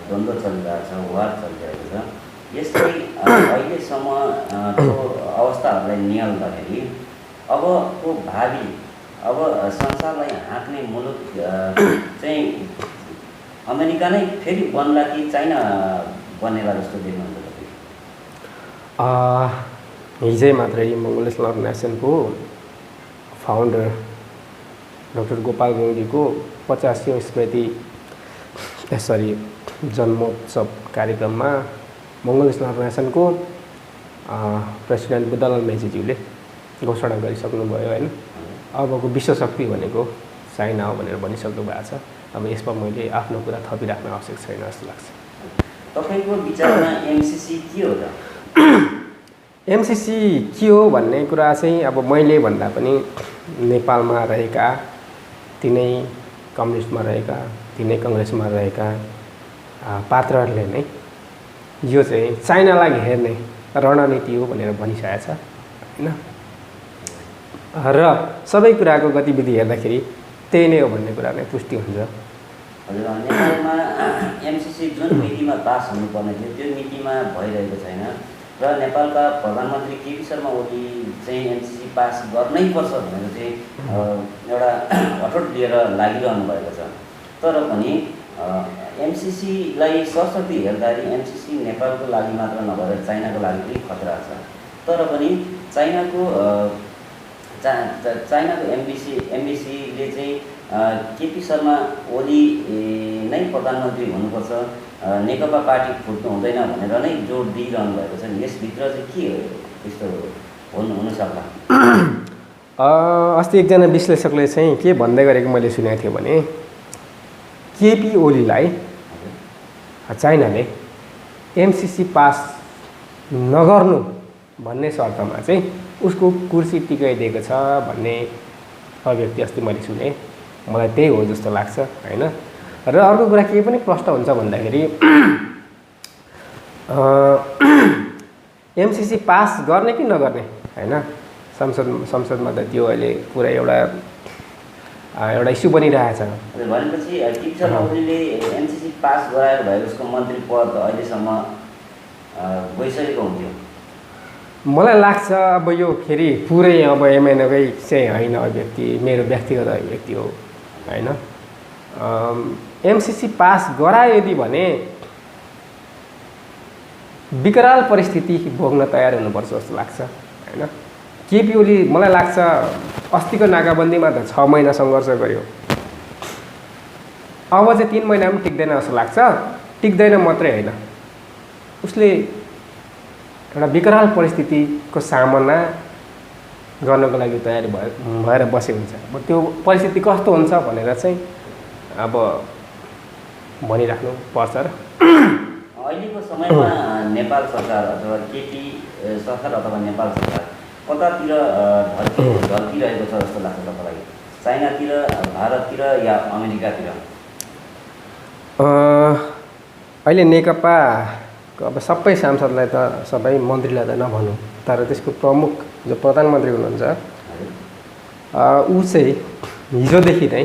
द्वन्द्व चलिरहेको छ, वार चलिरहेको छ, यसले अहिलेसम्म त्यो अवस्थाहरूलाई निहाल्दाखेरि अबको भावी अब संसारलाई हाँक्ने मुलुक चाहिँ अमेरिका नै फेरि बन्ला कि चाइना बनेला जस्तो देख्नुहुन्छ? हिजै मात्रै मङ्गोल नेसनल अर्गनाइजेसनको फाउन्डर डाक्टर गोपाल गुरुङजीको 50औं स्मृति जन्मोत्सव कार्यक्रममा मङ्गोल नेसनल अर्गनाइजेसनको प्रेसिडेन्ट बुद्धलाल मेजीज्यूले घोषणा गरिसक्नुभयो होइन। अबको विश्वशक्ति भनेको चाइना हो भनेर भनिसक्नु भएको छ। अब यसमा मैले आफ्नो कुरा थपिराख्न आवश्यक छैन जस्तो लाग्छ। तपाईँको विचारमा एमसिसी के हो त? एमसिसी के हो भन्ने कुरा चाहिँ अब मैले भन्दा पनि नेपालमा रहेका तिनै कम्युनिस्टमा रहेका तिनै कङ्ग्रेसमा रहेका पात्रहरूले नै यो चाहिँ चाइनालाई हेर्ने रणनीति हो भनेर भनिसकेको छ होइन। र सबै कुराको गतिविधि हेर्दाखेरि त्यही नै हो भन्ने कुरा नै पुष्टि हुन्छ। हजुर, नेपालमा एमसिसी जुन मितिमा पास हुनुपर्ने थियो त्यो मितिमा भइरहेको छैन र नेपालका प्रधानमन्त्री केपी शर्मा ओली चाहिँ एमसिसी पास गर्नै पर्छ भनेर चाहिँ एउटा अठोट लिएर लागिरहनु भएको छ। तर पनि एमसिसीलाई सरस्वती हेर्दाखेरि एमसिसी नेपालको लागि मात्र नभएर चाइनाको लागि पनि खतरा छ। तर पनि चाइनाको एमबिसीले चाहिँ केपी शर्मा ओली नै प्रधानमन्त्री हुनुपर्छ, नेकपा पार्टी फुट्नु हुँदैन भनेर नै जोड दिइरहनु भएको छ। यसभित्र चाहिँ के हो त्यस्तो हुनसक्ला? अस्ति एकजना विश्लेषकले चाहिँ के भन्दै गरेको मैले सुनेको थिएँ भने केपी ओलीलाई चाइनाले एमसिसी पास नगर्नु भन्ने शर्तमा चाहिँ उसको कुर्सी टिकाइदिएको छ भन्ने अभिव्यक्ति अस्ति मैले सुने। मलाई त्यही हो जस्तो लाग्छ होइन। र अर्को कुरा के पनि प्रष्ट हुन्छ भन्दाखेरि एमसिसी पास गर्ने कि नगर्ने होइन संसदमा त त्यो अहिले पुरा एउटा इस्यु बनिरहेछ। भनेपछि केपी शर्मा ओलीले एमसिसी पास गराएर भए उसको मन्त्री पद अहिलेसम्म गइसकेको हुन्थ्यो। मलाई लाग्छ अब यो फेरि पुरै अब एमएनएकै चाहिँ होइन अभिव्यक्ति, मेरो व्यक्तिगत अभिव्यक्ति हो होइन। एमसिसी पास गरायो यदि भने विकराल परिस्थिति भोग्न तयार हुनुपर्छ जस्तो लाग्छ होइन। केपी ओली मलाई लाग्छ अस्तिको नाकाबन्दीमा त 6 महिना सङ्घर्ष गर्यो, अब चाहिँ 3 महिना पनि टिक्दैन जस्तो लाग्छ। टिक्दैन मात्रै होइन, उसले एउटा विकराल परिस्थितिको सामना गर्नको लागि तयारी भएर बसेको हुन्छ। अब त्यो परिस्थिति कस्तो हुन्छ भनेर चाहिँ अब भनिराख्नु पर्छ। र अहिलेको समयमा नेपाल सरकार अथवा केपी सरकार अथवा नेपाल सरकार कतातिर ढल्किरहेको छ जस्तो लाग्छ तपाईँलाई? चाइनातिर, भारततिर या अमेरिकातिर? अहिले नेकपाको अब सबै सांसदलाई त सबै मन्त्रीलाई त नभनौँ, तर त्यसको प्रमुख जो प्रधानमन्त्री हुनुहुन्छ ऊ चाहिँ हिजोदेखि नै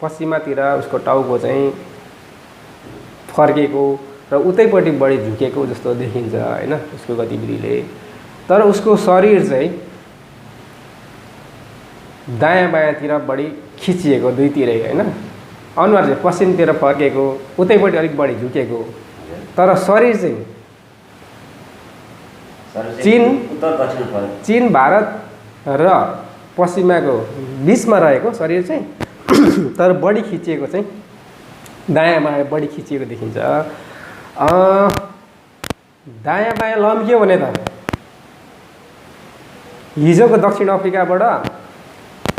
पश्चिमातिर उसको टाउको चाहिँ फर्केको र उतैपट्टि बढी झुकेको जस्तो देखिन्छ होइन उसको गतिविधिले। तर उसको शरीर चाहिँ दायाँ बायाँतिर बढी खिचिएको, दुईतिरै होइन। अनुहार चाहिँ पश्चिमतिर फर्केको, उतैपट्टि अलिक बढी झुकेको, तर शरीर चाहिँ चीन भारत र पश्चिमाको बिचमा रहेको शरीर चाहिँ तर बढी खिचिएको चाहिँ दायाँ बायाँ बढी खिचिएको देखिन्छ। दायाँ बायाँ लम्कियो भने त हिजोको दक्षिण अफ्रिकाबाट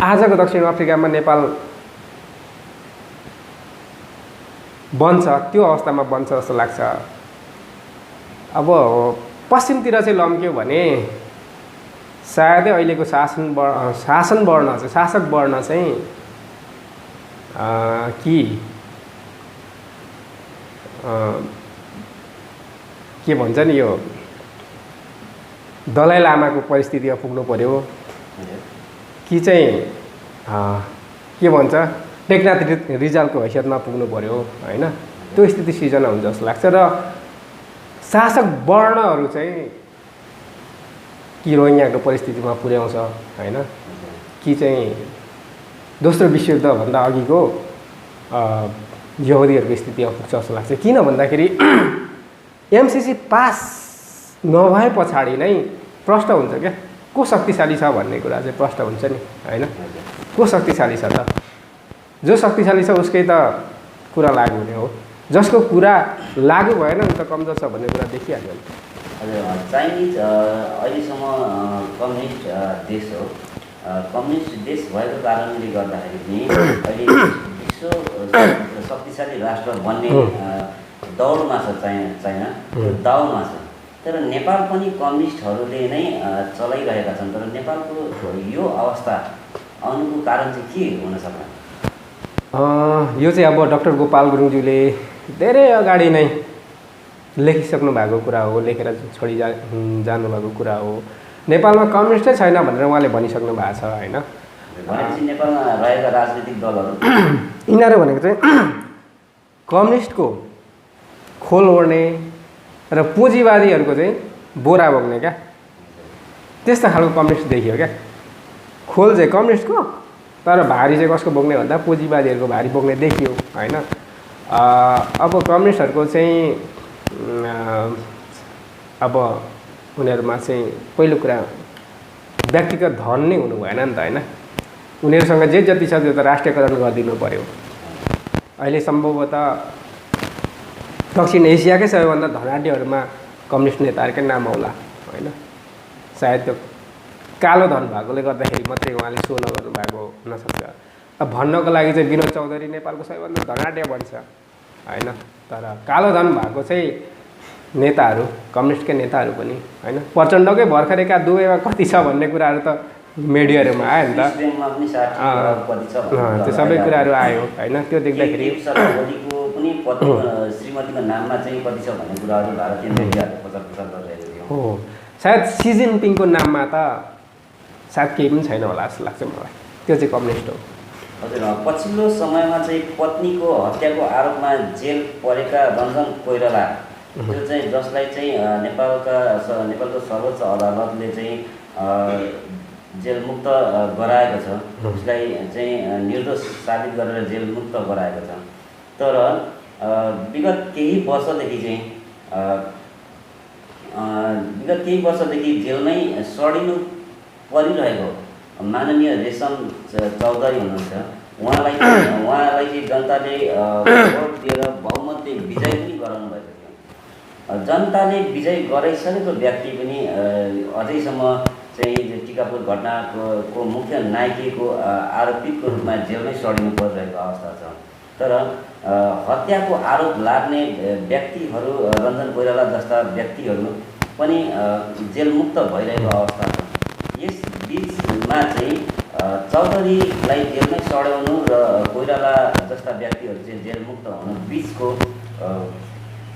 आजको दक्षिण अफ्रिकामा नेपाल बन्छ, त्यो अवस्थामा बन्छ जस्तो लाग्छ। अब पश्चिमतिर चाहिँ लम्क्यो भने सायदै अहिलेको शासक बढ्न चाहिँ के भन्छ नि यो दलाई लामाको परिस्थितिमा पुग्नु पर्यो कि चाहिँ के भन्छ टेकनाथ रिजालको हैसियतमा पुग्नु पर्यो होइन। त्यो स्थिति सिर्जना हुन्छ जस्तो लाग्छ। र शासक वर्णहरू चाहिँ कि रोहिङ्गाको परिस्थितिमा पुर्याउँछ होइन, कि चाहिँ दोस्रो विश्वयुद्धभन्दा अघिको यहुदीहरूको स्थितिमा पुग्छ जस्तो लाग्छ। किन भन्दाखेरि एमसिसी पास नभए पछाडि नै प्रश्न हुन्छ क्या, को शक्तिशाली छ भन्ने कुरा चाहिँ प्रश्न हुन्छ नि होइन। को शक्तिशाली छ त? जो शक्तिशाली छ उसकै त कुरा लागु हुने हो, जसको कुरा लागु भएन नि त कमजोर छ भन्ने कुरा देखिहाल्यो। हजुर, चाइनिज अहिलेसम्म कम्युनिस्ट देश हो। कम्युनिस्ट देश भएको कारणले गर्दाखेरि पनि अहिले विश्व शक्तिशाली राष्ट्र बन्ने दौडमा छ चाइना, दाउमा छ। तर नेपाल पनि कम्युनिस्टहरूले नै चलाइरहेका छन्। तर नेपालको यो अवस्था आउनुको कारण चाहिँ के हुन सक्ला? यो चाहिँ अब डाक्टर गोपाल गुरुङज्यूले धेरै अगाडि नै लेखिसक्नु भएको कुरा हो, लेखेर छोडी जानुभएको कुरा हो। नेपालमा कम्युनिस्टै छैन भनेर उहाँले भनिसक्नु भएको छ होइन। नेपालमा रहेका राजनीतिक दलहरू यिनीहरू भनेको चाहिँ कम्युनिस्टको खोल ओढ्ने र पुँजीवादीहरूको चाहिँ बोरा बोक्ने क्या, त्यस्तो खालको कम्युनिस्ट देखियो क्या। खोल चाहिँ कम्युनिस्टको, तर भारी चाहिँ कसको बोक्ने भन्दा पुँजीवादीहरूको भारी बोक्ने देखियो होइन। अब कम्युनिस्टहरूको चाहिँ अब उनीहरूमा चाहिँ पहिलो कुरा व्यक्तिगत धन नै हुनु भएन नि त होइन। उनीहरूसँग जे जति छ त्यो त राष्ट्रियकरण गरिदिनु पर्यो। अहिले सम्भवतः दक्षिण एसियाकै सबैभन्दा धनाढ्यहरूमा कम्युनिस्ट नेताहरूकै नाम आउला होइन। सायद त्यो कालो धन भएकोले गर्दाखेरि मात्रै उहाँले सो नगर्नु भएको हुनसक्छ। अब भन्नको लागि चाहिँ विनोद चौधरी नेपालको सबैभन्दा धनाढ्य बन्छ होइन। तर कालो धन भएको चाहिँ नेताहरू कम्युनिस्टकै नेताहरू पनि होइन। प्रचण्डकै भर्खरैका दुवैमा कति छ भन्ने कुराहरू त मिडियाहरूमा आयो नि त, त्यो सबै कुराहरू आयो होइन। त्यो देख्दाखेरि श्रीमतीको नाममा चाहिँ कति छ भन्ने कुराहरू भारतीय मिडियाहरूले प्रचार गरिरहेको थियो। हो, सायद सी जिनपिङको नाममा त सायद केही पनि छैन होला जस्तो लाग्छ मलाई। त्यो चाहिँ कम्युनिस्ट हो। हजुर, पछिल्लो समयमा चाहिँ पत्नीको हत्याको आरोपमा जेल परेका रञ्जन कोइराला जो चाहिँ जसलाई चाहिँ नेपालको सर्वोच्च अदालतले चाहिँ जेलमुक्त गराएको छ, उसलाई चाहिँ निर्दोष साबित गरेर जेलमुक्त गराएको छ। तर विगत केही वर्षदेखि जेलमै सडिनु परिरहेको माननीय रेशम चौधरी हुनुहुन्छ। उहाँलाई चाहिँ जनताले भोट दिएर बहुमतले विजय पनि गराउनु भएको थियो। जनताले विजय गराइसकेको व्यक्ति पनि अझैसम्म चाहिँ टिकापुर घटनाको मुख्य नायकको आरोपितको रूपमा जेलमै सडिनु परिरहेको अवस्था छ। तर हत्याको आरोप लाग्ने व्यक्तिहरू, रञ्जन कोइराला जस्ता व्यक्तिहरू पनि जेलमुक्त भइरहेको अवस्था छ। यस बिचमा चाहिँ चौधरीलाई जेलमै सड्याउनु र कोइराला जस्ता व्यक्तिहरू चाहिँ जेलमुक्त हुनु बिचको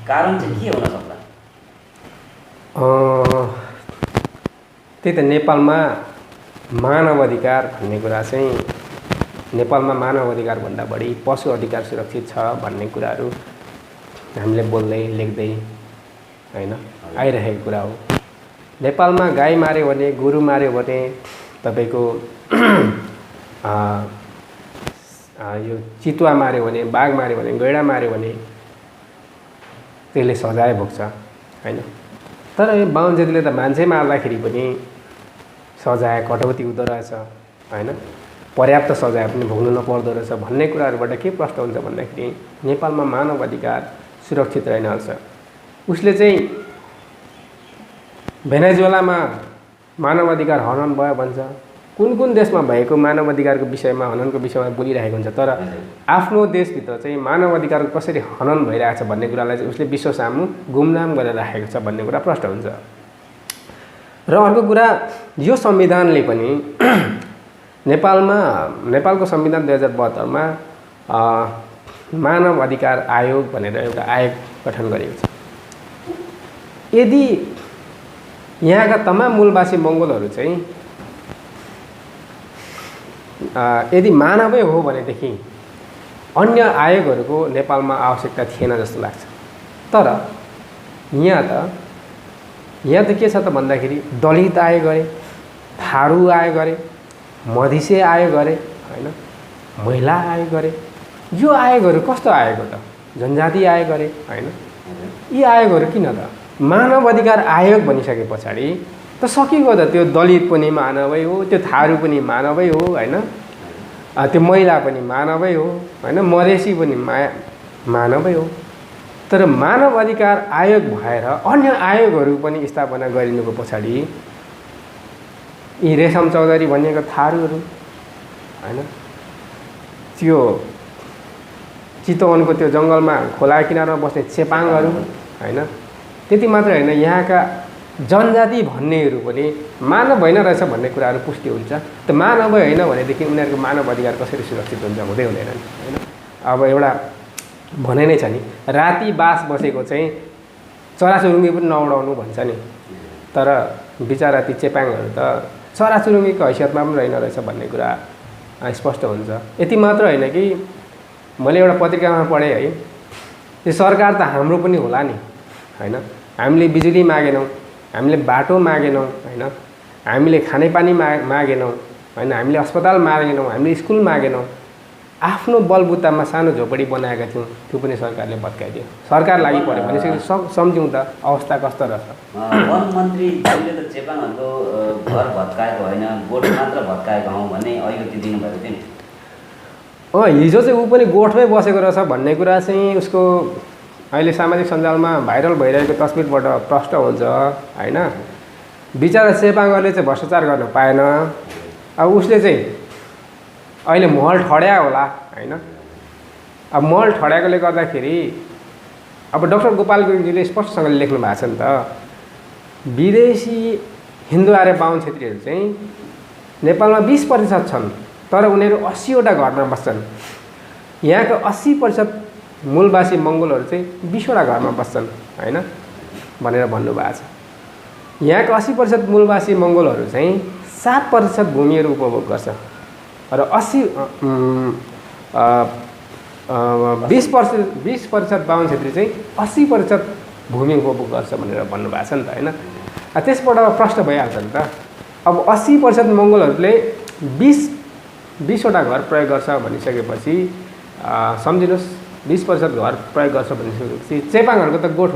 कारण चाहिँ के हुन सक्ला? त्यही त नेपालमा मानव अधिकार भन्ने कुरा चाहिँ नेपालमा मानव अधिकारभन्दा बढी पशु अधिकार सुरक्षित छ भन्ने कुराहरू हामीले बोल्दै लेख्दै हैन आइरहेको कुरा हो। नेपालमा गाई मार्यो भने, गोरु मार्यो भने, तपाईँको यो चितुवा मार्यो भने, बाघ मार्यो भने, गैडा मार्यो भने त्यसले सजाय भोग्छ हैन। तर यो बाहुनजेलीले त मान्छे मार्दाखेरि पनि सजाय कटौती हुँदो रहेछ हैन, पर्याप्त सजाय पनि भोग्नु नपर्दो रहेछ भन्ने कुराहरूबाट के प्रश्न हुन्छ भन्दाखेरि नेपालमा मानव अधिकार सुरक्षित रहन्छ। उसले चाहिँ भेनेजुएलामा मानव अधिकार हनन भयो भन्छ, कुन देशमा भएको मानव अधिकारको विषयमा, हननको विषयमा बोलिरहेको हुन्छ। तर आफ्नो देशभित्र चाहिँ मानव अधिकारको कसरी हनन भइरहेछ भन्ने कुरालाई चाहिँ उसले विश्व सामु गुमनाम गरेर राखेको छ भन्ने कुरा प्रश्न हुन्छ। र अर्को कुरा, यो संविधानले पनि नेपालको संविधान 2072मा मानव अधिकार आयोग भनेर एउटा आयोग गठन गरेको छ। यदि यहाँका तमाम मूलवासी मङ्गोलहरू चाहिँ यदि मानवै हो भनेदेखि अन्य आयोगहरूको नेपालमा आवश्यकता थिएन जस्तो लाग्छ। तर यहाँ त के छ त भन्दाखेरि दलित आयोग गरे, थारू आयोग गरे, मधिसे आयोग गरे हैन, महिला आयोग गरे। यो आयोगहरू कस्तो आयोग हो त? जनजाति आयोग गरे हैन। यी आयोगहरू किन त? मानव अधिकार आयोग भनिसके पछाडि त सकिगयो त। त्यो दलित पनि मानवै हो, त्यो थारू पनि मानवै हो हैन, त्यो महिला पनि मानवै हो हैन, मधेसी पनि मानवै हो। तर मानव अधिकार आयोग भएर अन्य आयोगहरू पनि स्थापना गरिनुको पछाडि यी रेशम चौधरी भनिएका थारूहरू हैन, त्यो चितवनको त्यो जङ्गलमा खोला किनारमा बस्ने चेपाङहरू हैन, त्यति मात्र होइन, यहाँका जनजाति भन्नेहरू पनि मानव होइन रहेछ भन्ने कुराहरू पुष्टि हुन्छ। त मानवै होइन भनेदेखि उनीहरूको मानव अधिकार कसरी सुरक्षित हुन्छ? हुँदै हुँदैन नि हैन। अब एउटा भनाइ नै छ नि, राति बास बसेको चाहिँ चराचुरुङ्गी पनि नउडाउनु भन्छ नि। तर बिचरा ती चेपाङहरू त चराचुरुङ्गीको हैसियतमा पनि रहेन रहेछ भन्ने कुरा स्पष्ट हुन्छ। यति मात्र होइन कि मैले एउटा पत्रिकामा पढेँ है, यो सरकार त हाम्रो पनि होला नि हैन। हामीले बिजुली मागेनौँ, हामीले बाटो मागेनौँ हैन, हामीले खानेपानी मागेनौँ हैन, हामीले अस्पताल मागेनौँ, हामीले स्कुल मागेनौँ, आफ्नो बलबुतामा सानो झोपडी बनाएका थियौँ, त्यो पनि सरकारले भत्काइदियो। सरकार लागि पर्यो भनेपछि सम्झौँ त अवस्था कस्तो रहेछ। वन मन्त्रीज्यूले त चेपाङहरूको घर भत्काएको होइन, गोठ मात्र भत्काएको हौँ भन्ने अभिव्यक्ति दिनुभएको थियो नि। हिजो चाहिँ ऊ पनि गोठमै बसेको रहेछ भन्ने कुरा चाहिँ उसको अहिले सामाजिक सञ्जालमा भाइरल भइरहेको तस्बिरबाट प्रष्ट हुन्छ हैन। बिचरा चेपाङहरूले चाहिँ भ्रष्टाचार गर्न पाएन। अब उसले चाहिँ अहिले महल ठड्या होला हैन। अब महल ठड्याएकोले गर्दाखेरि अब डाक्टर गोपाल गुरुङजीले स्पष्टसँगले लेख्नु भएको छ नि त, विदेशी हिन्दू आर्य बाहुन क्षेत्रीहरू चाहिँ नेपालमा 20% छन्, तर उनीहरू 80वटा घरमा बस्छन्। यहाँको 80% मूलवासी मङ्गोलहरू चाहिँ 20वटा घरमा बस्छन् हैन भनेर भन्नुभएको छ। यहाँको 80% मूलवासी मङ्गोलहरू चाहिँ 7% भूमिहरू उपभोग गर्छ र 20% बाहुन क्षेत्री चाहिँ 80% भूमि उपभोग गर्छ भनेर भन्नुभएको छ नि त होइन। त्यसबाट प्रश्न भइहाल्छ नि त। अब 80% मङ्गोलहरूले 20वटा घर प्रयोग गर्छ भनिसकेपछि सम्झिनुहोस् 20% घर प्रयोग गर्छ भनिसकेपछि चेपाङहरूको त गोठ।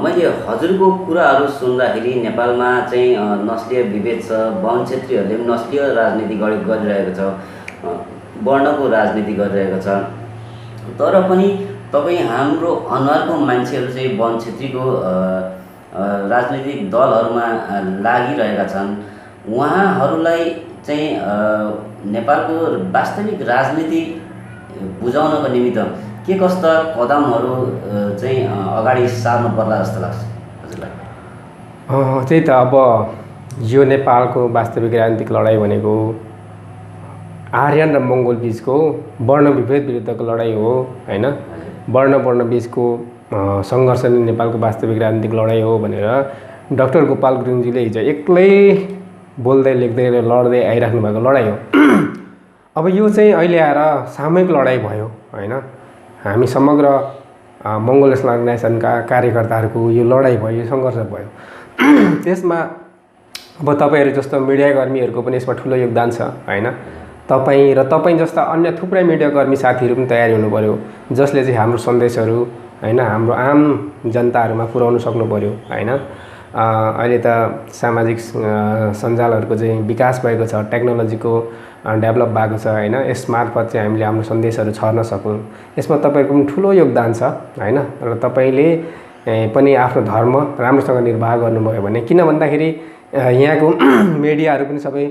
मैले हजुरको कुराहरू सुन्दाखेरि नेपालमा चाहिँ नस्लीय विभेद छ, बाहुन क्षेत्रीहरूले पनि नस्लीय राजनीति गरिरहेको छ, वर्णको राजनीति गरिरहेको छ। तर पनि तपाईँ हाम्रो अनुहारको मान्छेहरू चाहिँ बाहुन क्षेत्रीको राजनीतिक दलहरूमा लागिरहेका छन्। उहाँहरूलाई चाहिँ नेपालको वास्तविक राजनीति बुझाउनको निमित्त के कस्ता कदमहरू चाहिँ अगाडि सार्नु पर्ला जस्तो लाग्छ हजुरलाई? त्यही त अब यो नेपालको वास्तविक राजनीतिक लडाइँ भनेको आर्यन र मङ्गोल बिचको वर्ण विभेद विरुद्धको लडाइँ हो होइन। वर्ण बिचको सङ्घर्ष नै नेपालको वास्तविक राजनीतिक लडाइँ हो भनेर डाक्टर गोपाल गुरुङजीले हिजो एक्लै बोल्दै लेख्दै र लड्दै आइराख्नु भएको लडाइँ हो। अब यो चाहिँ अहिले आएर सामूहिक लडाइँ भयो होइन। हामी समग्र मङ्गोल नेसनल अर्गनाइजेसनका कार्यकर्ताहरूको यो लडाइँ भयो, यो सङ्घर्ष भयो। त्यसमा अब तपाईँहरू जस्तो मिडियाकर्मीहरूको पनि यसमा ठुलो योगदान छ होइन। तपाईँ र तपाईँ जस्ता अन्य थुप्रै मिडियाकर्मी साथीहरू पनि तयारी हुनु पऱ्यो, जसले चाहिँ हाम्रो सन्देशहरू होइन हाम्रो आम जनताहरूमा पुर्याउनु सक्नु पऱ्यो होइन। अहिले त सामाजिक सञ्जालहरूको चाहिँ विकास भएको छ, टेक्नोलोजीको डेभलप भएको छ होइन। यसमार्फत चाहिँ हामीले हाम्रो सन्देशहरू छर्न सकौँ, यसमा तपाईँको पनि ठुलो योगदान छ होइन। र तपाईँले पनि आफ्नो धर्म राम्रोसँग निर्वाह गर्नुभयो भने, किन भन्दाखेरि यहाँको मिडियाहरू पनि सबै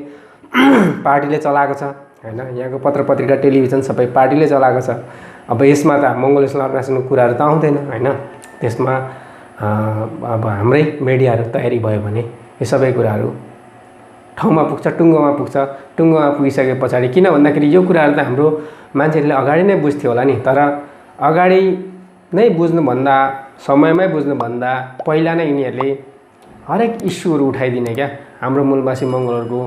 पार्टीले चलाएको छ होइन। यहाँको पत्र पत्रिका टेलिभिजन सबै पार्टीले चलाएको छ। अब यसमा त मङ्गोल नेसनल अर्गनाइजेसनको कुराहरू त आउँदैन होइन। त्यसमा अब हाम्रै मिडियाहरू तयारी भयो भने यो सबै कुराहरू ठाउँमा पुग्छ, टुङ्गोमा पुग्छ। टुङ्गोमा पुगिसके पछाडि किन भन्दाखेरि यो कुराहरू त हाम्रो मान्छेहरूले अगाडि नै बुझ्थ्यो होला नि, तर अगाडि नै बुझ्नुभन्दा समयमै बुझ्नुभन्दा पहिला नै यिनीहरूले हरेक इस्युहरू उठाइदिने क्या। हाम्रो मूलवासी मङ्गोलहरूको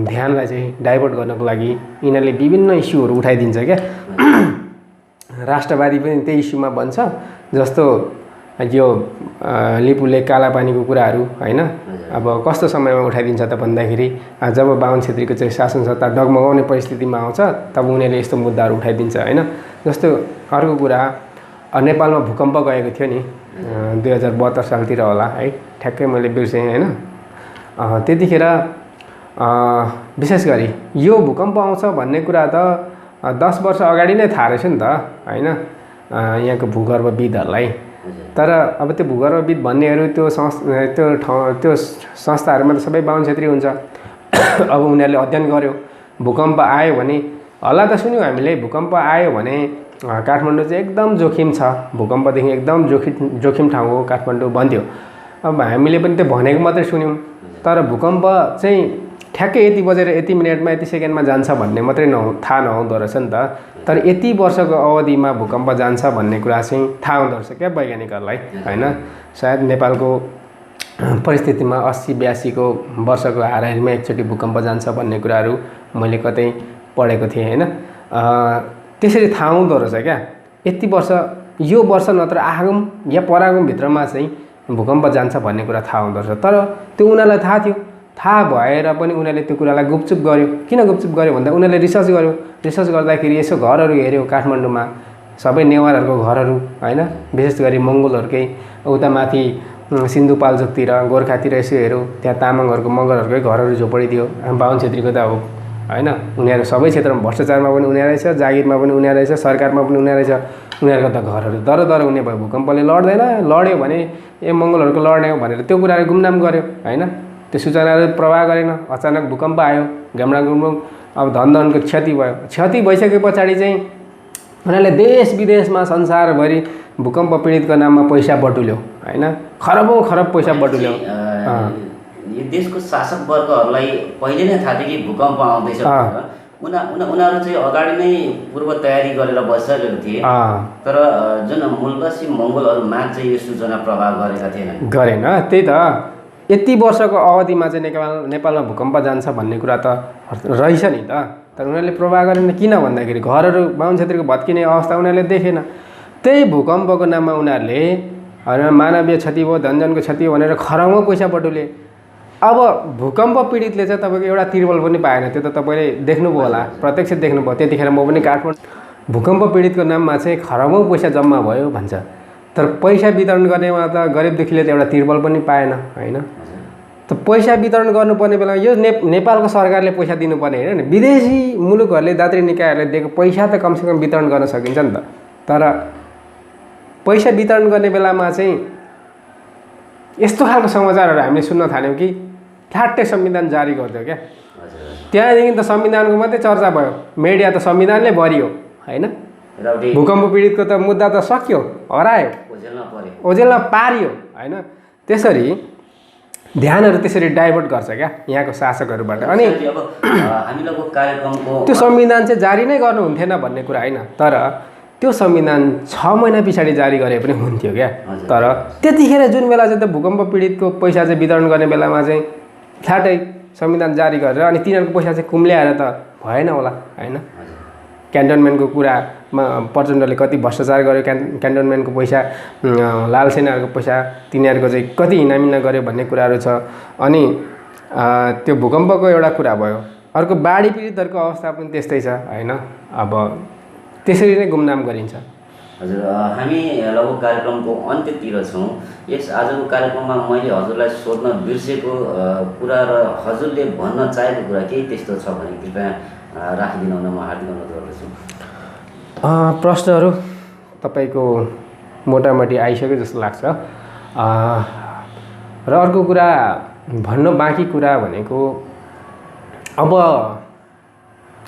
ध्यानलाई चाहिँ डाइभर्ट गर्नको लागि यिनीहरूले विभिन्न इस्युहरू उठाइदिन्छ क्या। राष्ट्रवादी पनि त्यही इस्युमा बन्छ, जस्तो यो लिपुले कालापानीको कुराहरू होइन। अब कस्तो समयमा उठाइदिन्छ त भन्दाखेरि जब बाहुन क्षेत्रीको चाहिँ शासन सत्ता डगमगाउने परिस्थितिमा आउँछ तब उनीहरूले यस्तो मुद्दाहरू उठाइदिन्छ होइन। जस्तो अर्को कुरा नेपालमा भूकम्प गएको थियो नि 2072 सालतिर होला है, ठ्याक्कै मैले बिर्सेँ होइन। त्यतिखेर विशेष गरी यो भूकम्प आउँछ भन्ने कुरा त 10 वर्ष अगाडि नै थाहा रहेछ नि त होइन यहाँको भूगर्भविदहरूलाई। तर अब त्यो भूगर्भविद भन्नेहरू त्यो संस्थाहरूमा त सबै बाहुन क्षेत्री हुन्छ। अब उनीहरूले अध्ययन गर्यो, भूकम्प आयो भने हल्ला त सुन्यौँ हामीले, भूकम्प आयो भने काठमाडौँ चाहिँ एकदम जोखिम छ, भूकम्पदेखि एकदम जोखिम ठाउँ हो काठमाडौँ भन्थ्यो। अब हामीले पनि त्यो भनेको मात्रै सुन्यौँ, तर भूकम्प चाहिँ ठ्याक्कै यति बजेर यति मिनटमा यति सेकेन्डमा जान्छ भन्ने मात्रै थाहा नहुँदो रहेछ नि त। तर यति वर्षको अवधिमा भूकम्प जान्छ भन्ने कुरा चाहिँ थाहा हुँदो रहेछ क्या वैज्ञानिकहरूलाई होइन। सायद नेपालको परिस्थितिमा 80-82को वर्षको हाराहारीमा एकचोटि भूकम्प जान्छ भन्ने कुराहरू मैले कतै पढेको थिएँ होइन। त्यसरी थाहा हुँदो रहेछ क्या। यति वर्ष यो वर्ष नत्र आगम या परागमभित्रमा चाहिँ भूकम्प जान्छ भन्ने कुरा थाहा हुँदो रहेछ। तर त्यो उनीहरूलाई थाहा थियो, थाहा भएर पनि उनीहरूले त्यो कुरालाई गुपचुप गर्यो। किन गुपचुप गर्यो भन्दा उनीहरूले रिसर्च गर्यो। रिसर्च गर्दाखेरि यसो घरहरू हेऱ्यो काठमाडौँमा, सबै नेवारहरूको घरहरू होइन, विशेष गरी मङ्गोलहरूकै उता माथि सिन्धुपाल्चोकतिर गोर्खातिर यसो हेऱ्यो, त्यहाँ तामाङहरूको मगरहरूकै घरहरू झोपडी थियो। बाहुन क्षेत्रीको त अब होइन उनीहरू सबै क्षेत्रमा भ्रष्टाचारमा पनि उनीहरू रहेछ, जागिरमा पनि उनीहरू रहेछ, सरकारमा पनि उनीहरू रहेछ। उनीहरूको त घरहरू दर हुने भयो, भूकम्पले लड्दैन, लड्यो भने मङ्गोलहरूको लड्ने हो भनेर त्यो कुराहरू गुमनाम गर्यो होइन। त्यो सूचनाहरू प्रवाह गरेन। अचानक भूकम्प आयो, घामडाङडुङ, अब धनको क्षति भयो। क्षति भइसके पछाडि चाहिँ उनीहरूले देश विदेशमा संसारभरि भूकम्प पीडितको नाममा पैसा बटुल्यो होइन, खरबौँ खरब पैसा बटुल्यो। यो देशको शासक वर्गहरूलाई पहिले नै थाहा थियो कि भूकम्प आउँदैछ भनेर। उनीहरू चाहिँ अगाडि नै पूर्व तयारी गरेर बसिसकेको थिए। तर जुन मूलवासी मङ्गोलहरूमा चाहिँ यो सूचना प्रवाह गरेका थिएनन्। गरेन, त्यही त। यति वर्षको अवधिमा चाहिँ नेपालमा भूकम्प जान्छ भन्ने कुरा त रहेछ नि त, तर उनीहरूले प्रवाह गरेन। किन भन्दाखेरि घरहरू बाहुन क्षेत्रीको भत्किने अवस्था उनीहरूले देखेन। त्यही भूकम्पको नाममा उनीहरूले मानवीय क्षति भयो धनजनको क्षति हो भनेर खरौँमा पैसा बटुले। अब भूकम्प पीडितले चाहिँ तपाईँको एउटा तिर्पल पनि पाएन। त्यो त तपाईँले देख्नुभयो होला, प्रत्यक्ष देख्नुभयो। त्यतिखेर म पनि काठमाडौँ भूकम्प पीडितको नाममा चाहिँ खरौँमा पैसा जम्मा भयो भन्छ, तर पैसा वितरण गर्नेमा त गरिब दुखीले त एउटा तिर्पल पनि पाएन होइन। त पैसा वितरण गर्नुपर्ने बेलामा यो नेपालको सरकारले पैसा दिनुपर्ने होइन, विदेशी मुलुकहरूले दात्री निकायहरूले दिएको पैसा त कमसेकम वितरण गर्न सकिन्छ नि त। तर पैसा वितरण गर्ने बेलामा चाहिँ यस्तो खालको समाचारहरू हामीले सुन्न थाल्यौँ कि ठ्याट्टै संविधान जारी गरिदियो क्या। त्यहाँदेखि त संविधानको मात्रै चर्चा भयो, मिडिया त संविधानले भरियो होइन। भूकम्प पीडितको त मुद्दा त सक्यो, हरायो, ओझेलमा पारियो होइन। त्यसरी ध्यानहरू त्यसरी डाइभर्ट गर्छ क्या यहाँको शासकहरूबाट। अनि त्यो संविधान चाहिँ जारी नै गर्नुहुन्थेन भन्ने कुरा होइन, तर त्यो संविधान 6 महिना पछाडि जारी गरे पनि हुन्थ्यो क्या। तर त्यतिखेर जुन बेला चाहिँ त भूकम्प पीडितको पैसा चाहिँ वितरण गर्ने बेलामा चाहिँ ठ्याट्टै संविधान जारी गरेर अनि तिनीहरूको पैसा चाहिँ कुम्ल्याएर त भएन होला होइन। क्यान्टनमेन्टको कुरामा प्रचण्डले कति भ्रष्टाचार गर्यो, क्यान्टनमेन्टको पैसा, लालसेनाहरूको पैसा तिनीहरूको चाहिँ कति हिनामिना गर्यो भन्ने कुराहरू छ। अनि त्यो भूकम्पको एउटा कुरा भयो। अर्को बाढी पीडितहरूको अवस्था पनि त्यस्तै छ होइन। अब त्यसरी नै गुमनाम गरिन्छ। हजुर, हामी लगभग कार्यक्रमको अन्त्यतिर छौँ। यस आजको कार्यक्रममा मैले हजुरलाई सोध्न बिर्सेको कुरा र हजुरले भन्न चाहेको कुरा केही त्यस्तो छ भने कृपया राखिदिनु हुन म हार्दिक अनुरोध गर्दछु। प्रश्नहरू तपाईँको मोटामोटी आइसक्यो जस्तो लाग्छ। र अर्को कुरा भन्न बाँकी कुरा भनेको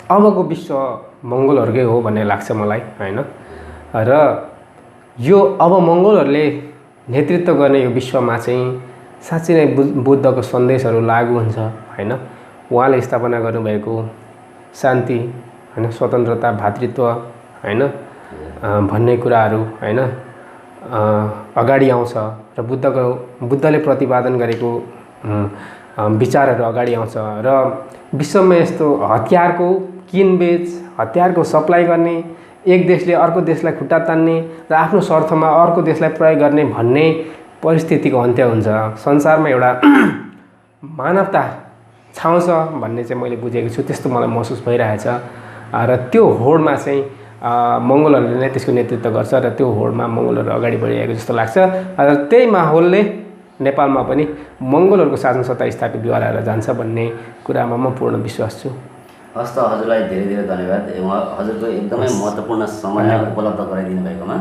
अबको विश्व मङ्गोलहरूकै हो भन्ने लाग्छ मलाई होइन। र यो अब मङ्गोलहरूले नेतृत्व गर्ने यो विश्वमा चाहिँ साँच्चै नै बुद्धको सन्देशहरू लागू हुन्छ होइन। उहाँले स्थापना गर्नुभएको शान्ति होइन, स्वतन्त्रता, भातृत्व होइन भन्ने कुराहरू होइन अगाडि आउँछ। र बुद्धले प्रतिपादन गरेको विचारहरू अगाडि आउँछ। र विश्वमा यस्तो हतियारको किनबेच, हतियारको सप्लाई गर्ने, एक देशले अर्को देशलाई खुट्टा तान्ने र आफ्नो स्वार्थमा अर्को देशलाई प्रयोग गर्ने भन्ने परिस्थितिको अन्त्य हुन्छ। संसारमा एउटा मानवता छाउँछ भन्ने चाहिँ मैले बुझेको छु, त्यस्तो मलाई महसुस भइरहेछ। र त्यो होडमा चाहिँ मङ्गोलहरूले नै त्यसको नेतृत्व गर्छ र त्यो होडमा मङ्गोलहरू अगाडि बढिरहेको जस्तो लाग्छ। र त्यही माहौलले नेपालमा पनि मङ्गोलहरूको शासन सत्ता स्थापित गराएर जान्छ भन्ने कुरामा म पूर्ण विश्वास छु। हस् त, हजुरलाई धेरै धेरै धन्यवाद। हजुरको एकदमै महत्त्वपूर्ण समय उपलब्ध गराइदिनु भएकोमा।